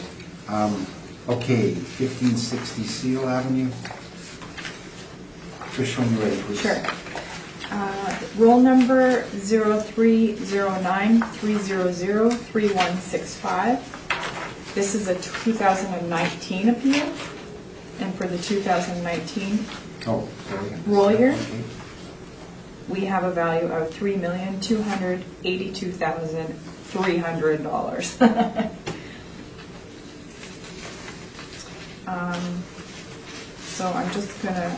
Okay, 1560 Seal Avenue. Trish, when you're ready, please.
Sure. Roll number 0309-300-3165. This is a 2019 appeal, and for the 2019
Oh, sorry.
roll year,
Okay.
we have a value of $3,282,300. So I'm just gonna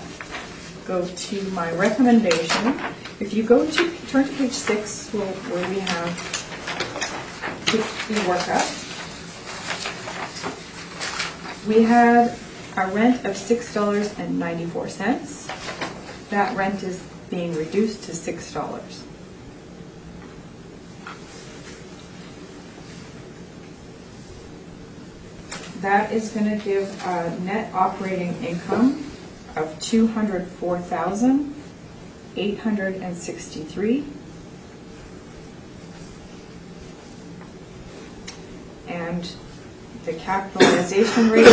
go to my recommendation. If you turn to page 6, where we have the workup, we had a rent of $6.94. That rent is being reduced to $6. That is going to give a net operating income of $204,863. And the capitalization rate,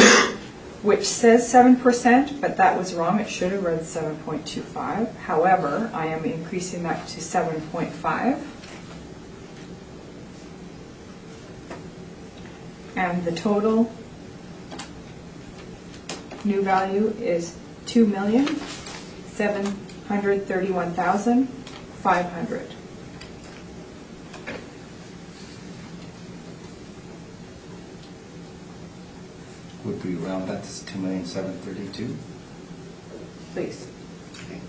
which says 7%, but that was wrong. It should have read 7.25. However, I am increasing that to 7.5. And the total new value is $2,731,500.
Would we round that to 2,732,000?
Please.
Okay.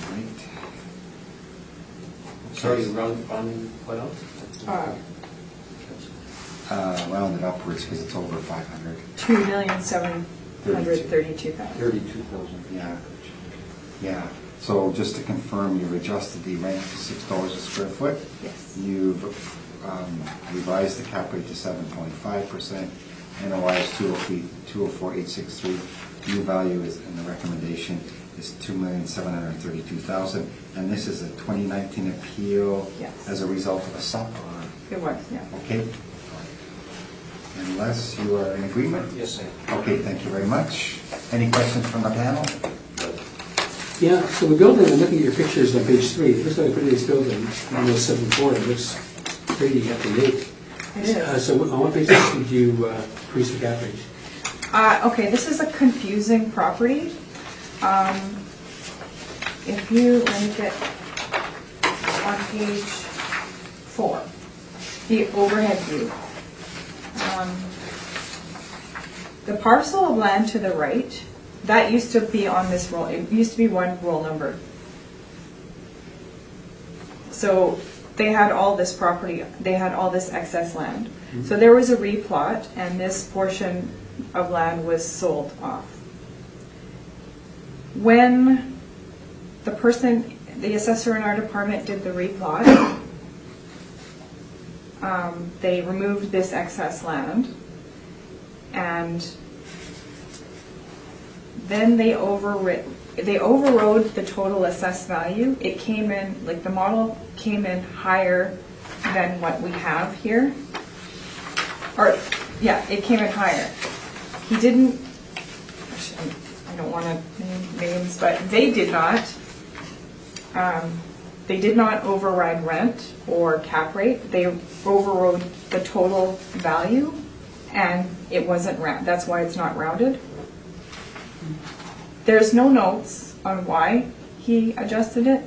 All right.
Sorry, rounding what else?
Rounded upwards because it's over 500.
$2,732,000.
32,000.
Yeah. Yeah. So just to confirm, you've adjusted the rent to $6 a square foot.
Yes.
You've revised the cap rate to 7.5%. NOI is 204,863. New value is, in the recommendation, is $2,732,000. And this is a 2019 appeal.
Yes.
As a result of a SUP.
It was, yeah.
Okay. Unless you are in agreement?
Yes, sir.
Okay, thank you very much. Any questions from the panel?
Yeah, so the building, I'm looking at your pictures on page 3. It looks like a pretty nice building, 1074. It looks pretty up to date.
It is.
So on what basis did you increase the cap rate?
Okay, this is a confusing property. If you link it on page 4, the overhead view. The parcel of land to the right, that used to be on this roll. It used to be one roll number. So they had all this property, they had all this excess land. Mm-hmm. So there was a replot, and this portion of land was sold off. When the assessor in our department did the replot, they removed this excess land, and then they overrode the total assessed value. It came in, like the model came in higher than what we have here. Or, yeah, it came in higher. He didn't, actually, I don't want to name names, but they did not override rent or cap rate. They overrode the total value, and it wasn't round. That's why it's not rounded. There's no notes on why he adjusted it.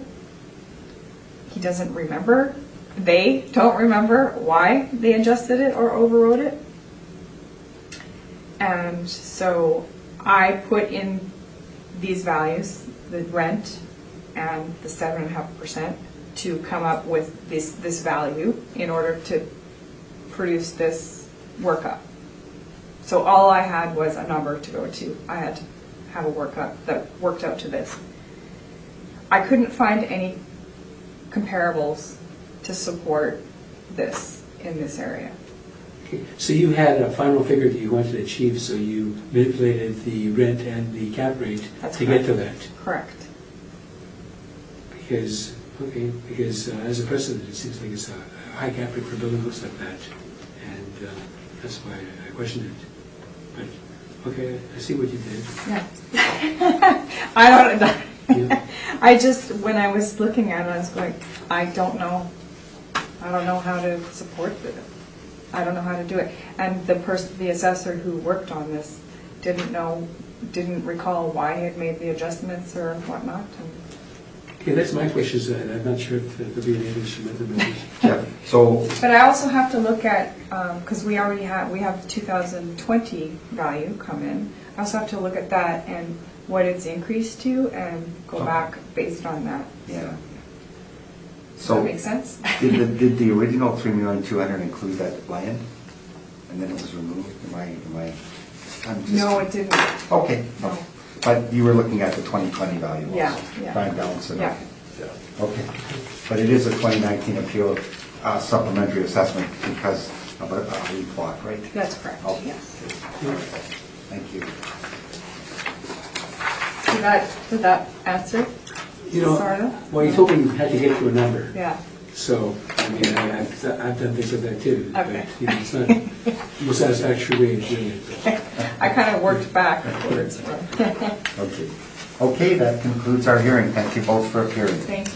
He doesn't remember. They don't remember why they adjusted it or overrode it. And so I put in these values, the rent and the 7.5%, to come up with this value in order to produce this workup. So all I had was a number to go to. I had to have a workup that worked out to this. I couldn't find any comparables to support this in this area.
Okay. So you had a final figure that you wanted to achieve, so you manipulated the rent and the cap rate
That's
to
correct.
get to that.
Correct.
Because, as a precedent, it seems like it's a high cap rate for a building looks like that, and that's why I questioned it. But, okay, I see what you did.
Yeah. I don't,
Yeah.
I just, when I was looking at it, I was going, I don't know how to support it. I don't know how to do it. And the assessor who worked on this didn't recall why he had made the adjustments or whatnot.
Okay, that's my questions, and I'm not sure if there'll be any others from other members.
Yeah, so,
But I also have to look at, because we have 2020 value come in. I also have to look at that and what it's increased to and go back based on that.
yeah.
Does that
So,
make sense?
did the original 3,200,000 include that land? And then it was removed? I'm just...
No, it didn't.
Okay,
No.
but you were looking at the 2020 value also?
Yeah, yeah.
Trying to balance it.
Yeah.
Okay, but it is a 2019 appeal supplementary assessment because of a replot, right?
That's correct,
Okay.
yes.
All right. Thank you.
Did that answer?
You know,
Sort of?
well, you told me you had to get to a number.
Yeah.
So, I mean, I've done things like that too.
Okay.
But, you know, it's not the most satisfactory way of doing it.
I kind of worked backwards.
Okay. Okay, that concludes our hearing. Thank you both for appearing.
Thank you.